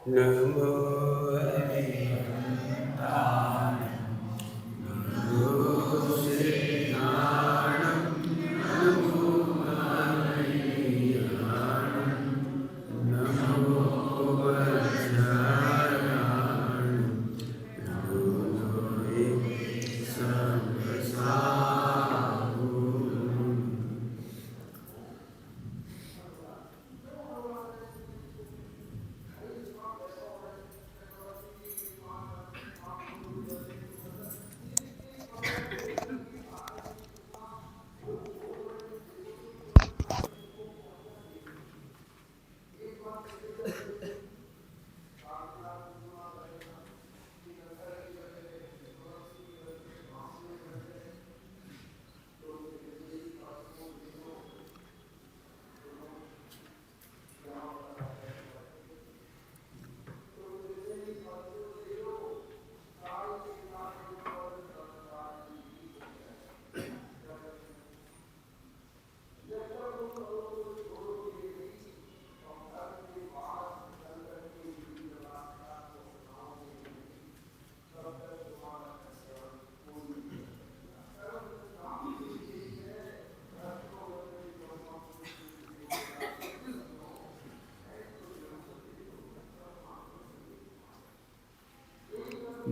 नमो हरिहंताय नमो श्रीज्ञानं नमो हरिहरं नमो वज्रायणं नमो लोहे सर्वसाहुं।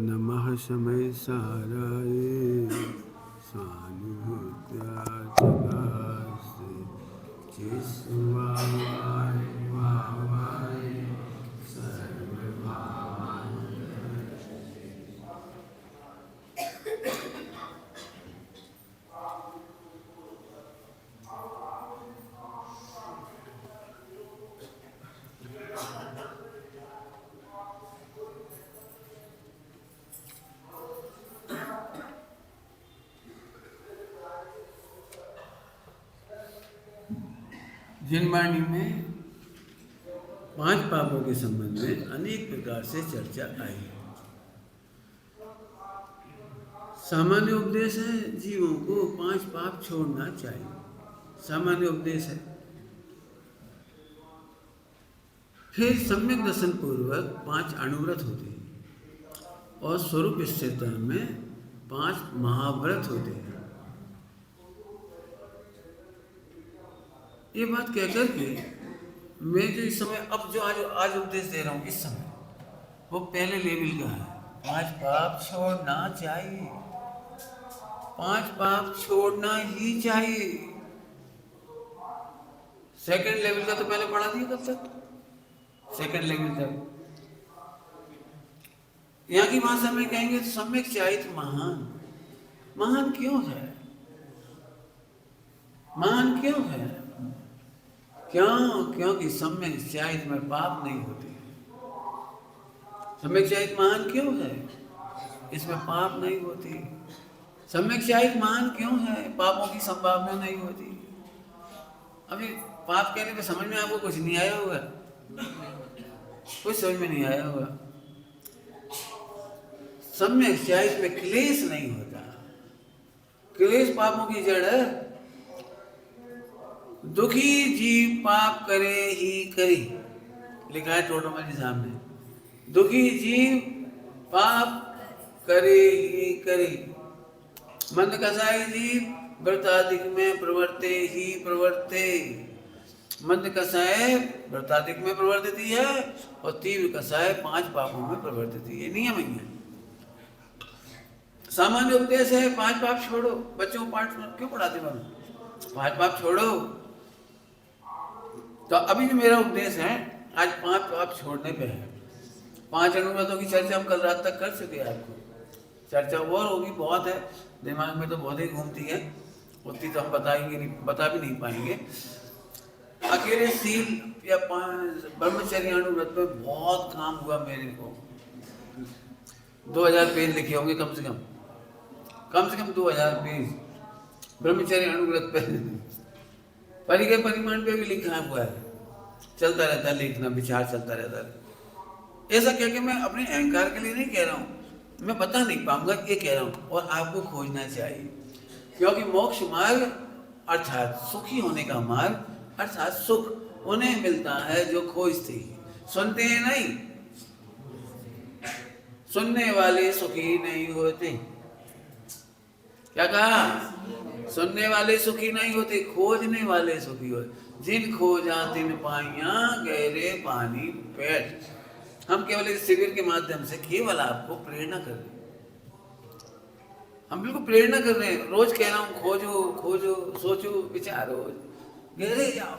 नमः समय साराय स्वानुभूत्याचलास्ते चिस्वाय वावाय सर्वभावान्। जिनवाणी में 5 पापों के संबंध में अनेक प्रकार से चर्चा आई है। सामान्य उपदेश है जीवों को 5 पाप छोड़ना चाहिए, सामान्य उपदेश है। फिर सम्यक दर्शन पूर्वक 5 अणुव्रत होते हैं और स्वरूप स्थिरता में 5 महाव्रत होते हैं। ये बात कहकर के मैं जो इस समय अब जो आज उपदेश दे रहा हूँ इस समय, वो पहले लेवल का है। 5 पाप छोड़ना चाहिए, 5 पाप छोड़ना ही चाहिए। सेकंड लेवल का तो पहले पढ़ा दिया कब तक, सेकंड लेवल तक। यहाँ की भाषा में कहेंगे तो सम्यक चाहिए महान। महान क्यों है, महान क्यों है? क्योंकि सम्यक चाहित में पाप नहीं होते। सम्यक चाहित महान क्यों है? इसमें पाप नहीं होती। सम्यक चाहित महान क्यों है? पापों की संभावना नहीं होती। अभी पाप कहने पे समझ में आपको कुछ नहीं आया होगा, कुछ समझ में नहीं आया होगा। सम्यक चाहित में क्लेश नहीं होता। क्लेश पापों की जड़ है। दुखी जीव पाप करे ही करे, लिखा है टोटोमल जी सामने। दुखी जीव पाप करे ही करे। मंद कसाई जीव व्रताधिक में प्रवर्ते ही प्रवर्ते। मंद कसाय व्रताधिक में प्रवर्तित है और तीव्र कसाय 5 पापों में प्रवर्तित है। नियम ही है। सामान्य उपदेश है 5 पाप छोड़ो। बच्चों को पाठ क्यों पढ़ाते बाबू? 5 पाप छोड़ो। तो अभी जो मेरा उपदेश है आज 5 पाप छोड़ने पे है। 5 अणुव्रतों की चर्चा हम कल रात तक कर चुके हैं। आपको चर्चा और होगी, बहुत है, दिमाग में तो बहुत ही घूमती है, उतनी तो हम बता भी नहीं पाएंगे। अकेले सील या ब्रह्मचर्य अणुव्रत पे बहुत काम हुआ मेरे को। 2000 पेज लिखे होंगे कम से कम 2000 पेज ब्रह्मचर्य अणुव्रत पे। परिचय परिमाण पे भी लिखा हुआ है, चलता रहता है, लिखना विचार चलता रहता है। ऐसा कह के मैं अपने अहंकार के लिए नहीं कह रहा हूँ, मैं बता नहीं पाऊंगा ये कह रहा हूँ। और आपको खोजना चाहिए, क्योंकि मोक्ष मार्ग अर्थात सुखी होने का मार्ग अर्थात सुख उन्हें मिलता है जो खोजते हैं, सुनते हैं नहीं। सुनने वाले सुखी नहीं होते। क्या कहा? सुनने वाले सुखी नहीं होते, खोजने वाले सुखी होते। जिन खोजा तिन पाइया गहरे पानी पैठ। हम केवल इस शिविर के माध्यम से केवल आपको प्रेरणा कर रहे हैं। हम बिल्कुल प्रेरणा कर रहे हैं। रोज कह रहा हूं खोजो खोजो, सोचो, विचारो, गहरे जाओ।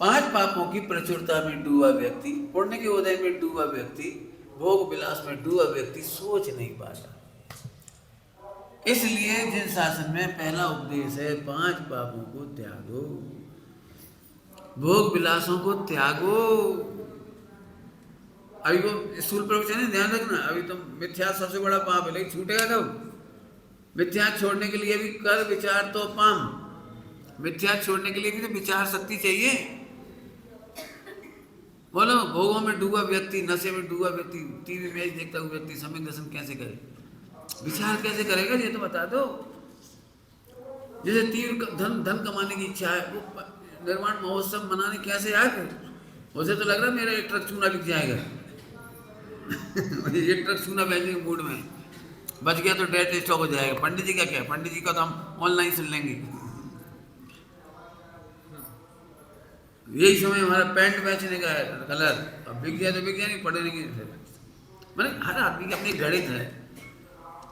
5 पापों की प्रचुरता में डूबा व्यक्ति, पुण्य के उदय में डूबा व्यक्ति, भोग विलास में डूबा व्यक्ति सोच नहीं पाता। इसलिए जिन शासन में पहला उपदेश है 5 पापों को त्यागो, भोग विलासों को त्यागो। अभी वो स्थूल प्रवचन है, ध्यान रखना। अभी तो मिथ्या सबसे बड़ा पाप है, लेकिन छूटेगा कब? मिथ्या छोड़ने के लिए भी कर विचार तो पाम। मिथ्या छोड़ने के लिए भी तो विचार शक्ति चाहिए। बोलो, भोगों में डूबा व्यक्ति, नशे में डूबा व्यक्ति, टीवी मैच देखता हुआ व्यक्ति सम्यक दर्शन कैसे करे? विचार कैसे करेगा? ये तो बता दो। जैसे तीव्र धन कमाने की इच्छा है, वो निर्माण महोत्सव मनाने कैसे आए? उसे तो लग रहा है मेरा एक ट्रक चूना बिक जाएगा। एक ट्रक चूना बेचने के मूड में, बच गया तो डेट स्टॉक हो जाएगा। पंडित जी का क्या? पंडित जी का तो हम ऑनलाइन सुन लेंगे। यही समय हमारा पैंट बेचने का है, कलर अब बिक जाए तो बिक जाए, नहीं पड़े नहीं। मैंने हर आदमी के अपने गणित है।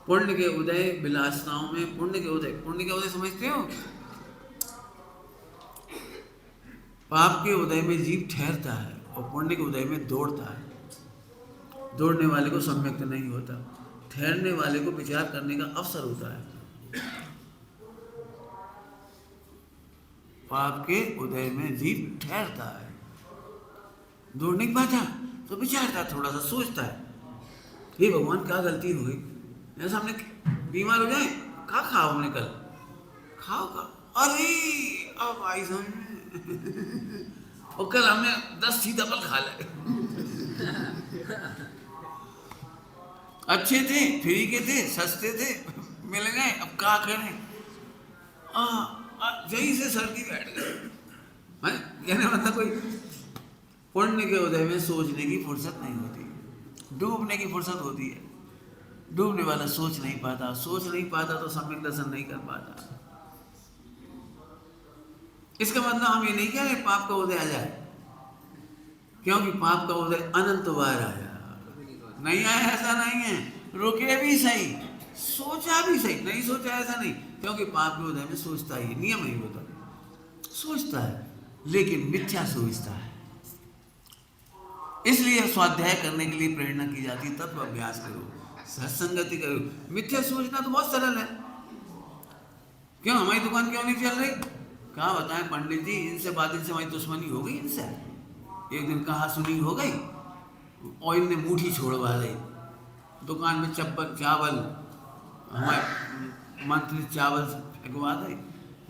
पुण्य के उदय विलासताओं में, पुण्य के उदय समझते हो? पाप के उदय में जीव ठहरता है और पुण्य के उदय में दौड़ता है। दौड़ने वाले को सम्यक्त नहीं होता, ठहरने वाले को विचार करने का अवसर होता है। पाप के उदय में जीव ठहरता है, दौड़ नहीं पाता तो विचारता, थोड़ा सा सोचता है, हे भगवान क्या गलती हो गई? मेरे सामने बीमार हो जाए, क्या खाओ हमने कल? खाओ का, अरे अब आई समझ में। और कल हमने 10 सीधा पल खा ले। अच्छे थे, फ्री के थे, सस्ते थे, मिल गए, अब क्या करें? यही से सर्दी बैठ गई। कहने मतलब कोई पुण्य के उदय में सोचने की फुर्सत नहीं होती, डूबने की फुर्सत होती है। डूबने वाला सोच नहीं पाता, सोच नहीं पाता तो सम्यक दर्शन नहीं कर पाता। इसका मतलब हम ये नहीं कह रहे पाप का उदय आ जाए, क्योंकि पाप का उदय अनंत बार आया, नहीं आया ऐसा नहीं है। रुके भी सही, सोचा भी सही, नहीं सोचा ऐसा नहीं, क्योंकि पाप के उदय में सोचता ही, नियम ही होता है, सोचता है, लेकिन मिथ्या सोचता है। इसलिए स्वाध्याय करने के लिए प्रेरणा की जाती है, तत्व अभ्यास करो, सत्संगति करो। मिथ्या सोचना तो बहुत सरल है। क्यों हमारी दुकान क्यों नहीं चल रही? कहाँ बताएं पंडित जी, इनसे बात, इनसे हमारी दुश्मनी हो गई। इनसे एक दिन कहा सुनी हो गई और इनने मुट्ठी छोड़वा दी। दुकान में चावल, हमारे मंत्री चावल फेंकवा दे,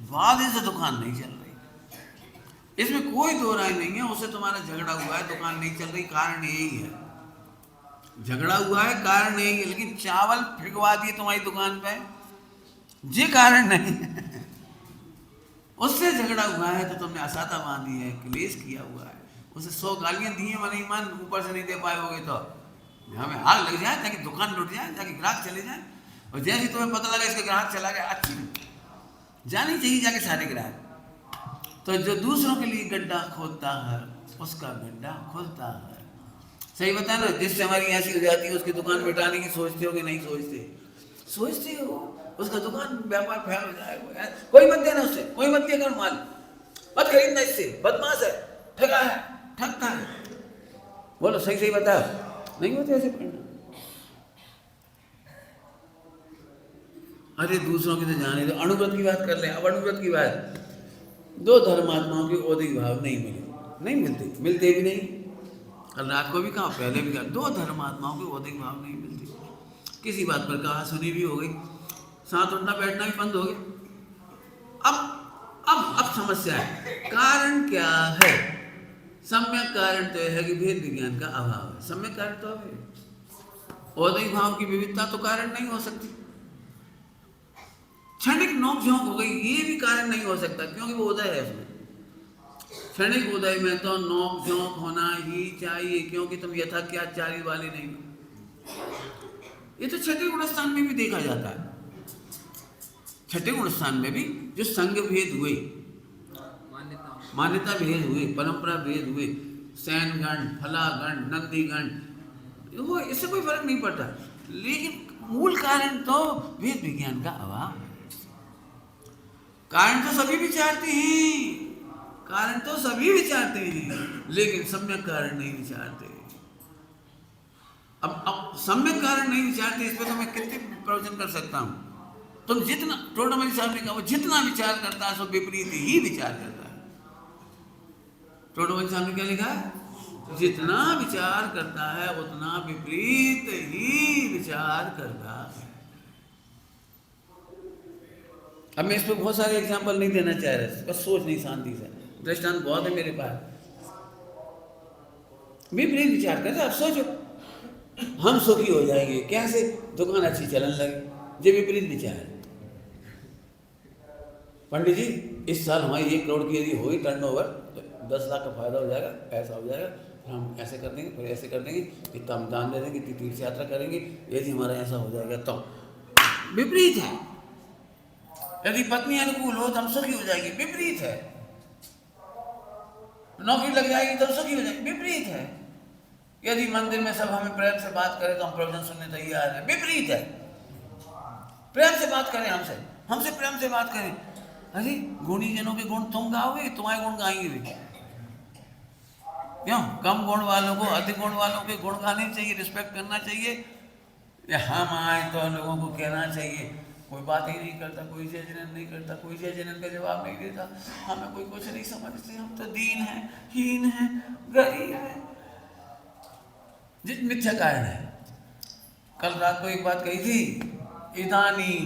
बाद इनसे दुकान नहीं चल रही। इसमें कोई दो राय नहीं है। उससे तुम्हारा झगड़ा हुआ है, दुकान नहीं चल रही, कारण यही है। झगड़ा हुआ है, कारण यही है, लेकिन चावल फेंकवा दिए तुम्हारी दुकान पे, ये कारण नहीं है। उससे झगड़ा हुआ है तो तुमने असाता बांधी है, क्लेश किया हुआ है, उसे 100 गालियां दी है, मन ईमान ऊपर से नहीं दे पाए होगे तो हमें आग लग जाए, ताकि दुकान लुट जाए, ताकि ग्राहक चले जाए। और जैसे तुम्हें पता लगा इसका ग्राहक चला गया, अच्छी जानी चाहिए जाके सारे ग्राहक। तो जो दूसरों के लिए गड्ढा खोदता है उसका गड्ढा खुलता है। सही बता ना? जिससे हमारी ऐसी हो जाती है, उसकी दुकान मिटाने की सोचते हो कि नहीं सोचते? सोचते हो, उसका दुकान व्यापार फैल हो जाएगा। कोई मत देना उससे, कोई मत दिया कर माल, मत खरीदना इससे, बदमाश है, ठगा है, ठगता है। बोलो सही सही बता, नहीं होते ऐसे पढ़ना। अरे दूसरों की तो जाने दो, अणुव्रत की बात कर ले। अब अणुव्रत की बात, 2 धर्मात्माओं के औदिक भाव नहीं मिले, नहीं मिलते, मिलते भी नहीं। कल रात को भी कहा, पहले भी कहा, 2 धर्मात्माओं के औदिक भाव नहीं मिलते। किसी बात पर कहा सुनी भी हो गई, साथ उठना बैठना भी बंद हो गया। अब समस्या है, कारण क्या है? सम्यक कारण तो यह है कि भेद विज्ञान का अभाव है। सम्यक कारण तो है, औदिक भाव की विविधता तो कारण नहीं हो सकती। क्षणिक नोक झोंक हो गई, ये भी कारण नहीं हो सकता, क्योंकि वो उदय है उसमें। क्षणिक उदय में तो नोक झोंक होना ही चाहिए, क्योंकि तुम यथाख्याचारी वाले नहीं हो। ये तो छठे गुण स्थान में भी देखा जाता है। छठे गुण स्थान में भी जो संघ भेद हुए, मान्यता भेद हुए, परंपरा भेद हुए, सैनगण, फलागण, नंदीगण, वो इससे कोई फर्क नहीं पड़ता, लेकिन मूल कारण तो वेद विज्ञान का अभाव। कारण तो सभी विचारते हैं, कारण तो सभी विचारते हैं, लेकिन सम्यक कारण नहीं विचारते। अब सम्यक कारण नहीं विचारते, इस पर तो मैं कितने प्रवचन कर सकता हूं। तुम जितना, टोडामणि साहब ने कहा, वो जितना विचार करता है सो विपरीत ही विचार करता है। टोडामणि साहब ने क्या लिखा है? जितना विचार करता है उतना विपरीत ही विचार करता है। अब मैं इस पर बहुत सारे एग्जाम्पल नहीं देना चाह रहा, बस सोच नहीं शांति से, दृष्टांत बहुत है मेरे पास। विपरीत विचार करते, आप सोचो हम सुखी हो जाएंगे कैसे? दुकान अच्छी चलन लगे, ये विपरीत विचार है। पंडित जी इस साल हमारी 1 करोड़ की यदि हुई टर्नओवर तो 10 लाख का फायदा हो जाएगा, ऐसा हो जाएगा, हम ऐसे कर देंगे, फिर ऐसे कर देंगे, इतना हम दान दे देंगे, इतनी तीर्थ यात्रा करेंगे, यदि हमारा ऐसा हो जाएगा तो। विपरीत है। यदि पत्नी अनुकूल हो तो हम सुखी हो जाएंगे, विपरीत है। नौकरी लग जाएगी तो सुखी हो जाएंगे, विपरीत है। यदि मंदिर में सब हमें प्रेम से बात करें तो हम प्रवचन सुनने तैयार है, विपरीत है। प्रेम से बात करें, हमसे प्रेम से बात करें, अरे गुणी जनों के गुण तुम गाओगे, तुम्हारे गुण गाएंगे भी क्यों? कम गुण वालों को, अधिक गुण वालों के गुण गाने चाहिए, रिस्पेक्ट करना चाहिए। या हम आए तो लोगों को कहना चाहिए, कोई बात ही नहीं करता, कोई जय जनन नहीं करता, कोई जय जनन का जवाब नहीं देता, हमें कोई कुछ नहीं समझते, हम तो दीन हैं, हीन हैं, गरीब हैं। जिस मिथ्या कारण है। कल रात को एक बात कही थी, इदानीं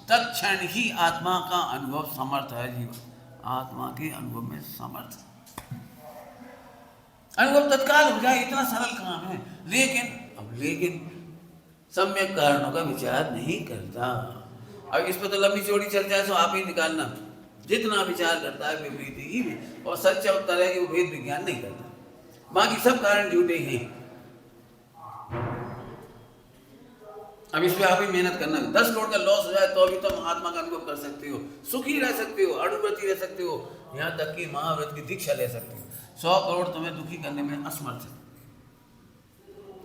तत्क्षण ही आत्मा का अनुभव समर्थ है। जीवन आत्मा के अनुभव में समर्थ, अनुभव तत्काल हो जाए, इतना सरल काम है। लेकिन सम्यक कारणों का विचार नहीं करता। अब इस पर तो लंबी चौड़ी चर्चा है, सो आप ही निकालना। जितना विचार करता है विपरीत ही, और सच्चा उत्तर है कि वो भेद विज्ञान नहीं करता, बाकी सब कारण झूठे हैं। अब इस पे आप ही मेहनत करना। 10 करोड़ का लॉस हो जाए तो अभी तुम आत्मा का अनुभव कर सकते हो, सुखी रह सकते हो, अणुव्रती रह सकते हो, यहाँ तक कि महाव्रत की दीक्षा ले सकते हो। 100 करोड़ तुम्हें दुखी करने में असमर्थ है।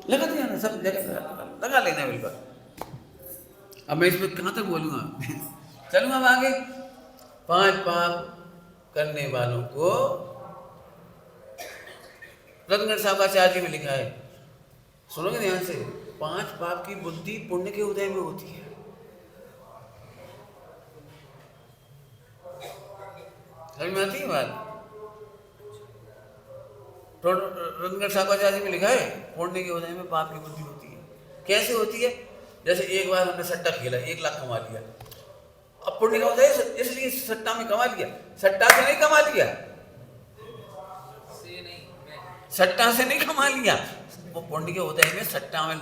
लगा दिया ना, सब जगह लगा लेना बिल्कुल। अब मैं इस पर कहाँ तक बोलूँगा चलूँगा अब आगे। 5 पाप करने वालों को रत्नगढ़ साहब का आचार्य में लिखा है, सुनोगे ध्यान से। 5 पाप की बुद्धि पुण्य के उदय में होती है। समझ में आती है बात? रत्नगढ़ साहब का आचार्य में लिखा है, पुण्य के उदय में पाप की बुद्धि होती है। कैसे होती है? जैसे एक बार हमने सट्टा खेला, 1 लाख कमा लिया, अब पुण्य का उदय इसलिए सट्टा में कमा लिया, सट्टा से नहीं कमा लिया, सट्टा से नहीं कमा लिया, वो पुण्य के उदय में सट्टा में।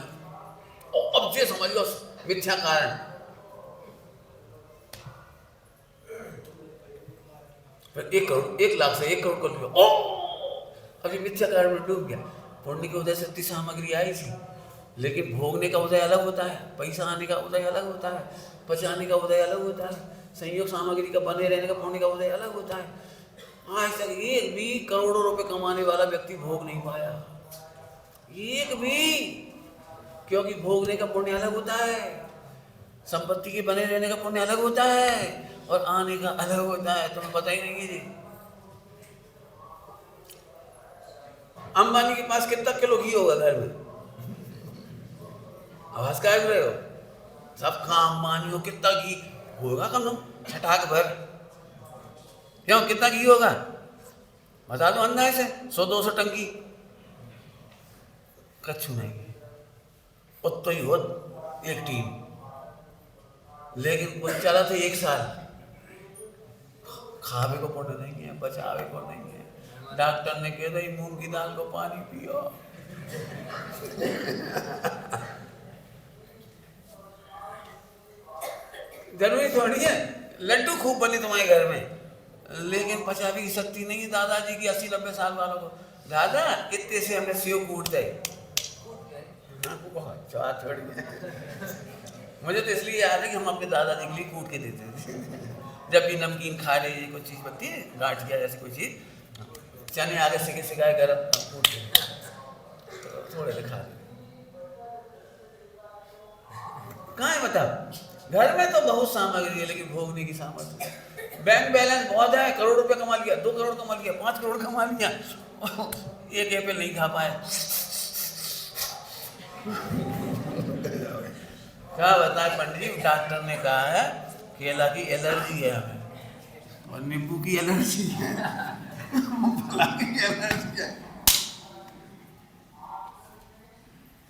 अब ये समझ लो मिथ्या कारण। फिर 1 करोड़, 1 लाख से 1 करोड़ कर लिया, अब ये मिथ्या कारण में डूब गया। पुण्य के उदय से इतनी सामग्री आई थी, लेकिन भोगने का उदय अलग होता है, पैसा आने का उदय अलग होता है, पचाने का उदय अलग होता है, संयोग सामग्री का बने रहने का पुण्य का उदय अलग होता है। आज तक एक भी करोड़ों रुपए कमाने वाला व्यक्ति भोग नहीं पाया, एक भी। क्योंकि भोगने का पुण्य अलग होता है, संपत्ति के बने रहने का पुण्य अलग होता है, और आने का अलग होता है। तुम्हें पता ही नहीं है जी। अंबानी के पास कितना किलो घी होगा घर में? आवाज क्या रहे हो? सबका अंबानी हो, कितना घी होगा? कम से कम छटाक भर। क्यों, कितना घी होगा बता दो अंदाज से? 100-200 टंकी कच्छु नहीं, उतना ही हो एक टीम। लेकिन वो चला था 1 साल, खावे को पुण्य नहीं है, बचावे को नहीं है। डॉक्टर ने कह दिया मूंग की दाल को पानी पियो। जरूरी थोड़ी है लड्डू खूब बने तुम्हारे घर में, लेकिन पचावी की शक्ति नहीं है दादाजी की 80-90 साल वालों को। दादा इतने से हमने सेव कूट दे, मुझे तो इसलिए याद है कि हम अपने दादाजी के लिए कूट के देते थे। जब भी नमकीन खा रहे कोई चीज़ बनती है गांठिया जैसी कोई चीज़, चने आगे सिके सिकाए गरम कूट के तो थोड़े से खा रहे। कहाँ है बताओ, घर में तो बहुत सामग्री है लेकिन भोगने की सामर्थ्य। बैंक बैलेंस बहुत है, करोड़ रुपए कमा लिया, 2 करोड़ कमा लिया, 5 करोड़ कमा लिया, एक एप्पल नहीं खा पाए। क्या बताए पंडित जी, डॉक्टर ने कहा है केला की एलर्जी है हमें और नींबू की एलर्जी है,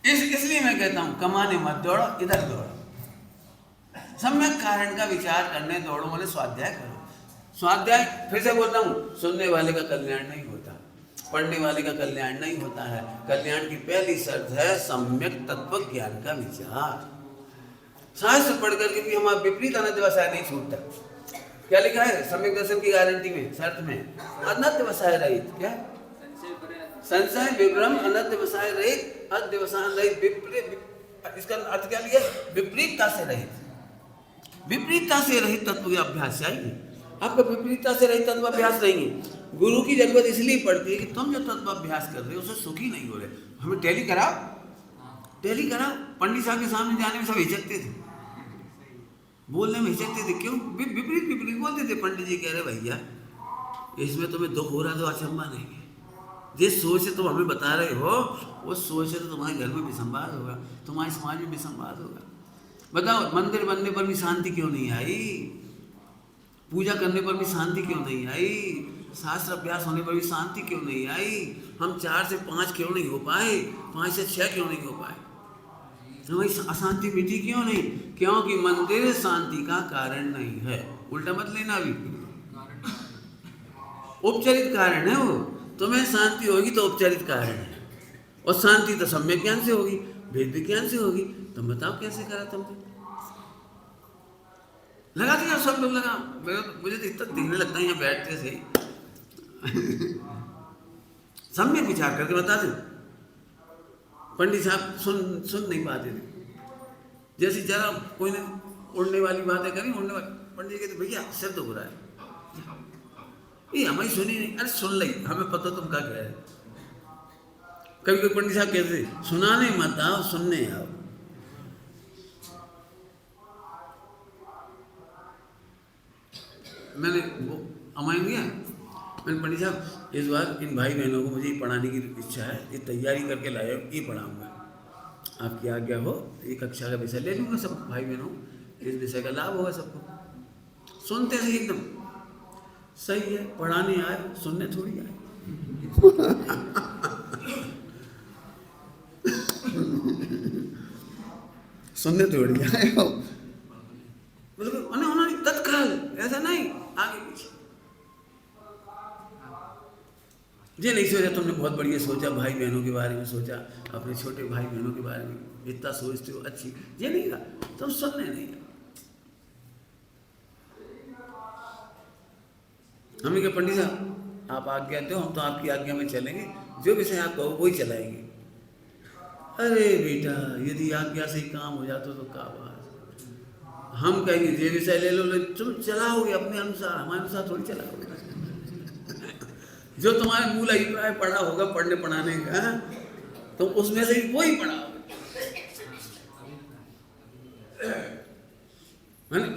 इसलिए मैं कहता हूं कमाने मत दौड़ो, इधर दौड़ो। सम्यक कारण का विचार करने दौड़ो, बोले स्वाध्याय करो। स्वाध्याय फिर से बोलता हूँ, सुनने वाले का कल्याण नहीं होता, पढ़ने वाले का कल्याण नहीं होता है। कल्याण की पहली शर्त है सम्यक तत्व ज्ञान का विचार। शास्त्र पढ़ करके भी हमारा विपरीत अनध्यवसाय नहीं छूटता। क्या लिखा है सम्यक दर्शन की गारंटी में, शर्त में? अनध्यवसाय रहित, क्या संशय विभ्रम अनध्यवसाय रहित, अध्यवसाय रहित, विपरीत। इसका अर्थ क्या लिया? विपरीतता से रहित। विपरीतता से रहित तत्व अभ्यास चाहिए आपका। विपरीतता से रहित तत्व अभ्यास नहीं है। गुरु की जरूरत इसलिए पड़ती है कि तुम जो तत्व अभ्यास कर रहे हो उसे सुखी नहीं हो रहे। हमें टैली कराओ, टैली कराओ। पंडित साहब के सामने जाने में सब हिचकते थे, बोलने में हिचकते थे। क्यों? विपरीत विपरीत बोलते थे। पंडित जी कह रहे भैया इसमें तुम्हें दुख हो रहा तो अचंबा नहीं है, जिस सोच से तुम हमें बता रहे हो उस सोच से तो तुम्हारे घर में विसंवाद होगा, तुम्हारे समाज में विसंवाद होगा। बताओ मंदिर बनने पर भी शांति क्यों नहीं आई? पूजा करने पर भी शांति क्यों नहीं आई? शास्त्र अभ्यास होने पर भी शांति क्यों नहीं आई? हम 4 से 5 क्यों नहीं हो पाए? 5 से 6 क्यों नहीं हो पाए? हमारी अशांति मिटी क्यों नहीं? क्योंकि मंदिर शांति का कारण नहीं है। उल्टा मत लेना, अभी उपचारित कारण है वो। तुम्हें शांति होगी तो उपचारित कारण है, और शांति तो सम्यक ज्ञान से होगी, वेद विज्ञान से होगी। तुम बताओ कैसे करा तुमने? लगा दिया सब लोग, लगा। मुझे तो इतना दिखने लगता है यहाँ बैठते से सम्यक विचार करके बता दे। पंडित साहब सुन नहीं पाते थे। जैसे जरा कोई ने उड़ने वाली बातें करी, उड़ने वाली, पंडित जी कहते भैया शब्द हो रहा है, ये हमारी सुनी नहीं। अरे सुन ली, हमें पता तुम क्या कह रहे। कभी कोई पंडित साहब कहते सुनाने मत आओ, सुनने आओ। मैंने वो अमाइन किया, मैंने पंडित साहब इस बार इन भाई बहनों को मुझे पढ़ाने की इच्छा है, ये तैयारी करके लाए, ये पढ़ाऊँगा, आपकी आज्ञा हो। ये कक्षा का विषय ले लूँगा, सब भाई बहनों इस विषय का लाभ होगा सबको। सुनते से एकदम सही है, पढ़ाने आए, सुनने थोड़ी आए। सुनने थोड़ी आए हो, मतलब उन्होंने तत्काल, ऐसा नहीं आगे पीछे। ये नहीं सोचा तुमने बहुत बढ़िया सोचा, भाई बहनों के बारे में सोचा, अपने छोटे भाई बहनों के बारे में इतना सोचते हो, अच्छी। ये नहीं कहा तुम सुनने नहीं। हमने कहा पंडित साहब आप आज्ञा दो, हम तो आपकी आज्ञा में चलेंगे, जो विषय आप कहो वही चलाएंगे। अरे बेटा यदि आज्ञा से ही काम हो जाता तो क्या बात, हम कहेंगे ये विषय ले लो, तुम चलाओगे अपने अनुसार, हमारे अनुसार थोड़ी चलाओगे। जो तुम्हारे मूल अभिप्राय पढ़ा होगा पढ़ने पढ़ाने का, तो उसमें से ही वही पढ़ाओगे।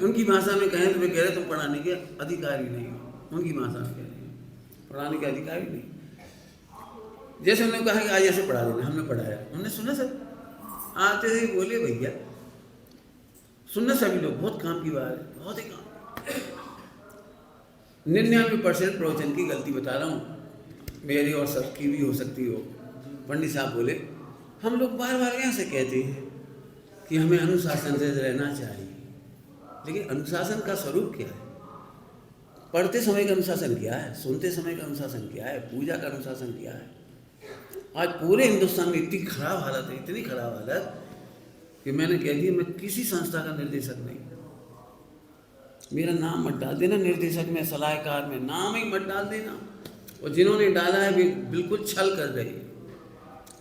उनकी भाषा में कहें तो वे कह रहे तुम पढ़ाने के अधिकारी नहीं हो, उनकी भाषा में कह रहे हैं पढ़ाने के अधिकारी नहीं। जैसे उन्होंने कहा कि आज ऐसे पढ़ा देना, हमने पढ़ाया, उन्होंने सुना सब, आते ही बोले भैया सुनना सभी लोग, बहुत काम की बात है, बहुत ही काम। 99% प्रवचन की गलती बता रहा हूँ, मेरी और सबकी भी हो सकती हो। पंडित साहब बोले हम लोग बार बार यहाँ से कहते हैं कि हमें अनुशासन से रहना चाहिए, लेकिन अनुशासन का स्वरूप क्या है? पढ़ते समय का अनुशासन क्या है? सुनते समय का अनुशासन क्या है? पूजा का अनुशासन क्या है? आज पूरे हिंदुस्तान में इतनी खराब हालत है, इतनी खराब हालत कि मैंने कह दिया मैं किसी संस्था का निर्देशक नहीं, मेरा नाम मत डाल देना निर्देशक में, सलाहकार में, नाम ही मत डाल देना। और जिन्होंने डाला है बिल्कुल छल कर रही है।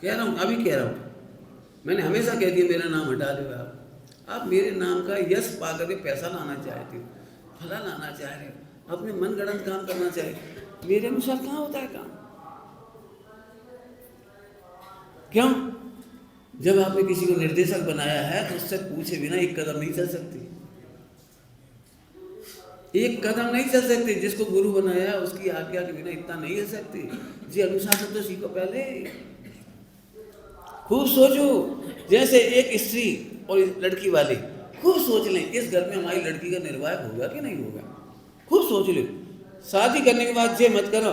कह रहा हूँ, अभी कह रहा हूँ, मैंने हमेशा कह दिया मेरा नाम हटा दो आप मेरे नाम का यश पा करके पैसा लाना चाहते हो, फला लाना चाह रहे हो, अपने मनगढ़ंत काम करना चाहे, मेरे अनुसार कहाँ होता है काम? क्यों? जब आपने किसी को निर्देशक बनाया है तो उससे पूछे बिना एक कदम नहीं चल सकती, एक कदम नहीं चल सकते। जिसको गुरु बनाया उसकी आज्ञा के बिना इतना नहीं हो सकते। जी अनुशासन तो सीखो पहले, खूब सोचो। जैसे एक स्त्री और लड़की वाले खूब सोच लें, इस घर में हमारी लड़की का निर्वाह होगा कि नहीं होगा, खूब सोच लो। शादी करने के बाद ये मत करो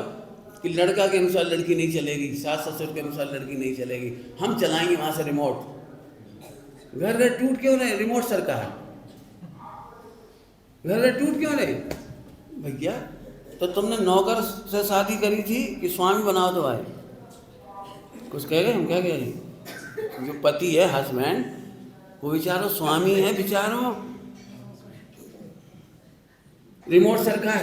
कि लड़का के अनुसार लड़की नहीं चलेगी, सास ससुर के अनुसार लड़की नहीं चलेगी, हम चलाएंगे वहाँ से रिमोट। घर घर टूट क्यों रहे? रिमोट सरकार, घर घर टूट क्यों रहे? भैया तो तुमने नौकर से शादी करी थी कि स्वामी बनाओ तो भाई? कुछ कह गए? हम क्या कह रहे? जो पति है, हस्बैंड, वो बेचारो स्वामी है, बेचारो रिमोट सरकार।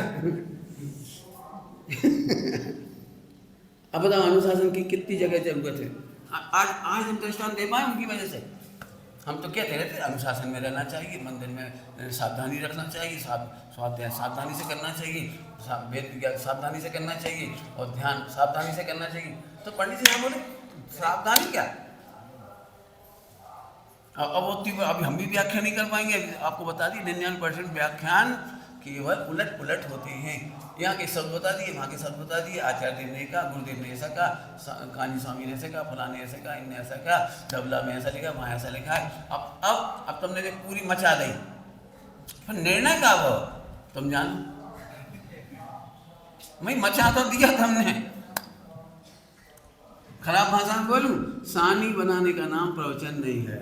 अब बताओ अनुशासन की कितनी जगह जरूरत है। आज हम दृष्टांत दे पाए उनकी वजह से। हम तो कहते रहते अनुशासन में रहना चाहिए, मंदिर में सावधानी रखना चाहिए, स्वाध्याय सावधानी से करना चाहिए, वेद विज्ञान सावधानी से करना चाहिए, और ध्यान सावधानी से करना चाहिए। तो पंडित जी बोले सावधानी क्या? अब अभी हम भी व्याख्या नहीं कर पाएंगे। आपको बता दिए 99% व्याख्यान केवल उलट पुलट होते हैं। यहाँ के शब्द बता दिए, वहाँ के शब्द बता दिए, आचार्य देव ने कहा, गुरुदेव ने ऐसा कहा, कानी स्वामी ने ऐसा कहा, फलाने ऐसा कहा, इनने ऐसा कहा, डबला में ऐसा लिखा, वहाँ ऐसा लिखा है। अब तुमने जो पूरी मचा दी, फिर निर्णय का वो तुम जानो, मैं मचा तो दिया तुमने। खराब भाषा में बोलूं, सानी बनाने का नाम प्रवचन नहीं है।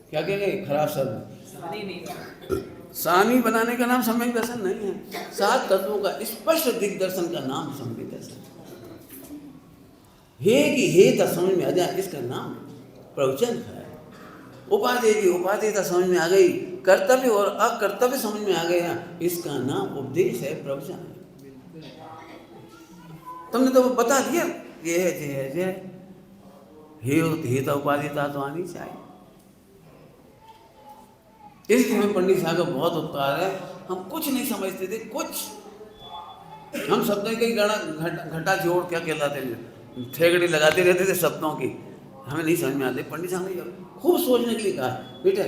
क्या कह गए? खराब शब्द। सानी बनाने का नाम सम्यक दर्शन नहीं है। 7 तत्वों का स्पष्ट दिग्दर्शन का नाम सम्यक दर्शन। हे की हेता समझ में आ जाए, इसका नाम प्रवचन है। उपाधि की उपाधिता समझ में आ गई, कर्तव्य और अकर्तव्य समझ में आ गया, इसका नाम उपदेश है, प्रवचन है। तुमने तो बता दिया, ये है जय है जय, हेता उपाधिता तो आनी चाहिए। इसलिए हमें पंडित साहब का बहुत उपकार है। हम कुछ नहीं समझते थे, कुछ हम शब्दों की घटा जोड़ क्या कहलाते थे, ठेगड़ी लगाते रहते थे शब्दों की, हमें नहीं समझ में आते। पंडित साहब ने खूब सोचने के लिए कहा, बेटे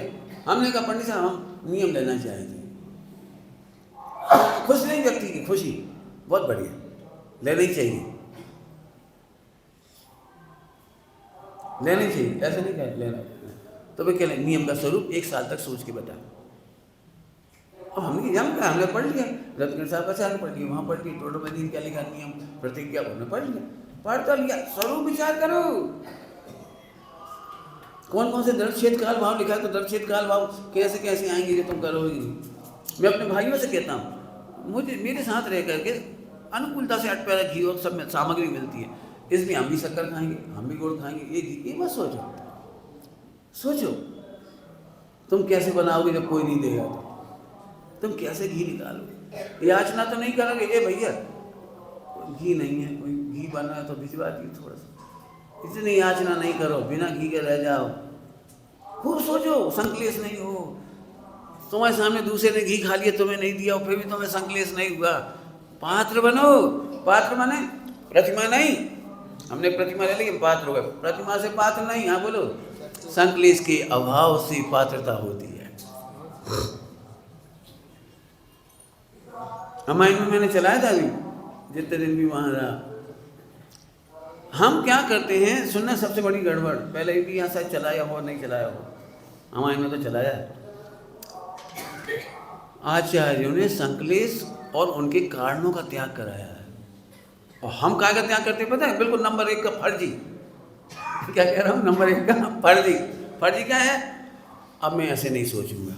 हमने कहा पंडित साहब हम नियम लेना चाहेंगे। खुश नहीं, व्यक्ति की खुशी बहुत बढ़िया, लेना ही चाहिए, लेना चाहिए, ऐसे नहीं कह लेना। तो वे कह नियम का स्वरूप 1 साल तक सोच के बता। अब हमने पढ़ लिया, रत्न साहब आचार्य पढ़ लिया, वहाँ पढ़ लिया, टोटो में क्या लिखा नियम प्रतिज्ञा, उन्होंने पढ़ लिया, पढ़ तो लिया, स्वरूप विचार करो। कौन कौन से दर्द काल भाव लिखा है, तो दर्द काल भाव कैसे कैसे आएंगे जो तुम करोगे। मैं अपने भाइयों से कहता हूँ, मुझे मेरे साथ रह करके अनुकूलता से 8 पैरा घी और सब में सामग्री मिलती है, इसमें हम भी शक्कर खाएंगे, हम भी गुड़ खाएंगे, ये मत सोचो। सोचो तुम कैसे बनाओगे जब कोई नहीं देगा, तो तुम कैसे घी निकालोगे? याचना तो नहीं करोगे, ए भैया घी नहीं है, कोई घी बना है तो भिजवा दिए थोड़ा सा, इतनी याचना नहीं करो, बिना घी के रह जाओ। खूब सोचो, संकलेश नहीं हो। तुम्हारे सामने दूसरे ने घी खा लिया, तुम्हें नहीं दिया, फिर भी तुम्हें संकलेश नहीं हुआ। पात्र बनो। पात्र माने प्रतिमा नहीं, हमने प्रतिमा ले ली, पात्र हो गए। प्रतिमा से पात्र नहीं, हाँ बोलो, संकलेश के अभाव से पात्रता होती है। रामायण में मैंने चलाया था अभी, जितने दिन भी वहाँ रहा। हम क्या करते हैं, सुनना सबसे बड़ी गड़बड़, पहले भी यहाँ शायद चलाया हो नहीं चलाया हो, रामायण में तो चलाया है। आचार्यों ने संकलेश और उनके कारणों का त्याग कराया है, और हम क्या का त्याग करते पता है? बिल्कुल नंबर 1 का फर्जी। क्या कह रहा हूँ? नंबर 1 का फर्जी। फर्जी क्या है? अब मैं ऐसे नहीं सोचूंगा,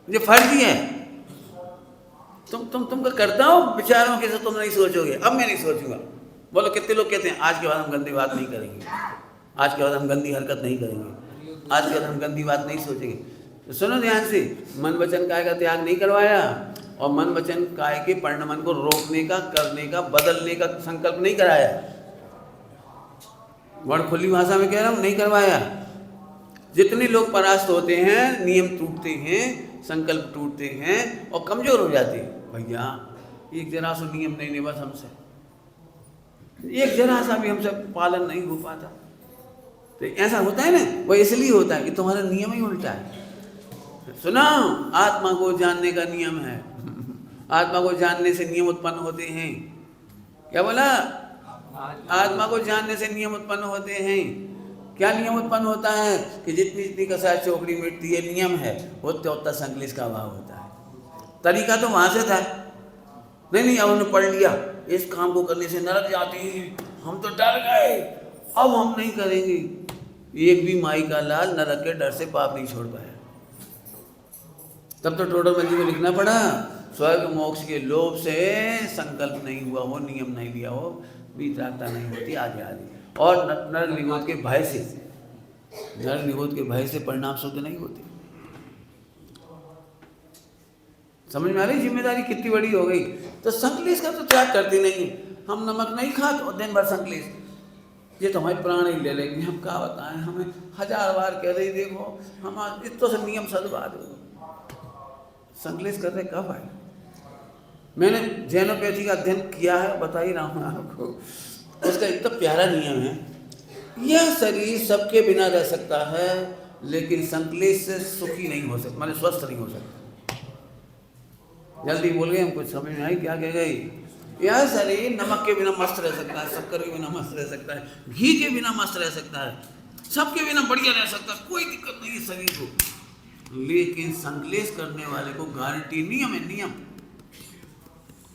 ये फर्जी है। तुम करता हो विचारों के साथ, तुम नहीं सोचोगे, अब मैं नहीं सोचूंगा। बोलो कितने लोग कहते हैं आज के बाद हम गंदी बात नहीं करेंगे, आज के बाद हम गंदी हरकत नहीं करेंगे, आज के बाद हम गंदी बात नहीं सोचेंगे। तो सुनो ध्यान से, मन वचन काय का त्याग नहीं करवाया, और मन वचन काय के परिणमन को रोकने का, करने का, बदलने का संकल्प नहीं कराया। बड़ खुली भाषा में कह रहा हूँ, नहीं करवाया। जितने लोग परास्त होते हैं, नियम टूटते हैं, संकल्प टूटते हैं और कमजोर हो जाते हैं। भैया एक जरा सा नियम नहीं निभा हमसे, एक जरा सा भी हमसे पालन नहीं हो पाता। तो ऐसा होता है ना, वो इसलिए होता है कि तुम्हारा नियम ही उल्टा है। सुनो, आत्मा को जानने का नियम है। आत्मा को जानने से नियम उत्पन्न होते हैं। क्या बोला? आत्मा को जानने से नियम उत्पन्न होते हैं। क्या नियम उत्पन्न होता है? कि जितनी जितनी कसाय चौकड़ी मिटती है, नियम है, उतना उतना संकलेश का अभाव होता है। तरीका तो वहां से था, नहीं अब हमने पढ़ लिया, इस काम को करने से नरक जाती है, हम तो डर गए, अब हम नहीं करेंगे। एक भी माई का लाल नरक के डर से पाप नहीं छोड़ पाया। तब तो टोडरमल जी को लिखना पड़ा, स्वर्ग मोक्ष के लोभ से संकल्प नहीं हुआ हो, नियम नहीं लिया हो, वितरागता नहीं होती आगे आगे, और नरक निगोद के भय से, नरक निगोद के भय से परिणाम शुद्ध नहीं होते। समझ में आ रही जिम्मेदारी कितनी बड़ी हो गई। तो संकलेश का तो त्याग करती नहीं है। हम नमक नहीं खाते और दिन भर संकलेश, ये तो हमारे प्राण ही ले लेंगे। हम क्या बताएं, हमें 1000 बार कह रही देखो हम इतो से नियम सदबाद हो, संकलेश कर रहे कब आए। मैंने जैनोपैथी का अध्ययन किया है, बता ही रहा हूँ आपको। उसका इतना प्यारा नियम है, यह शरीर सबके बिना रह सकता है, लेकिन संकलेश से सुखी नहीं हो सकता, माने स्वस्थ नहीं हो सकता। जल्दी बोल गए, हम कुछ समझ में आई क्या कह गई? यह शरीर नमक के बिना मस्त रह सकता है, शक्कर के बिना मस्त रह सकता है, घी के बिना मस्त रह सकता है, सबके बिना बढ़िया रह सकता है, कोई दिक्कत नहीं है शरीर को। लेकिन संकलेश करने वाले को गारंटी, नियम है, नियम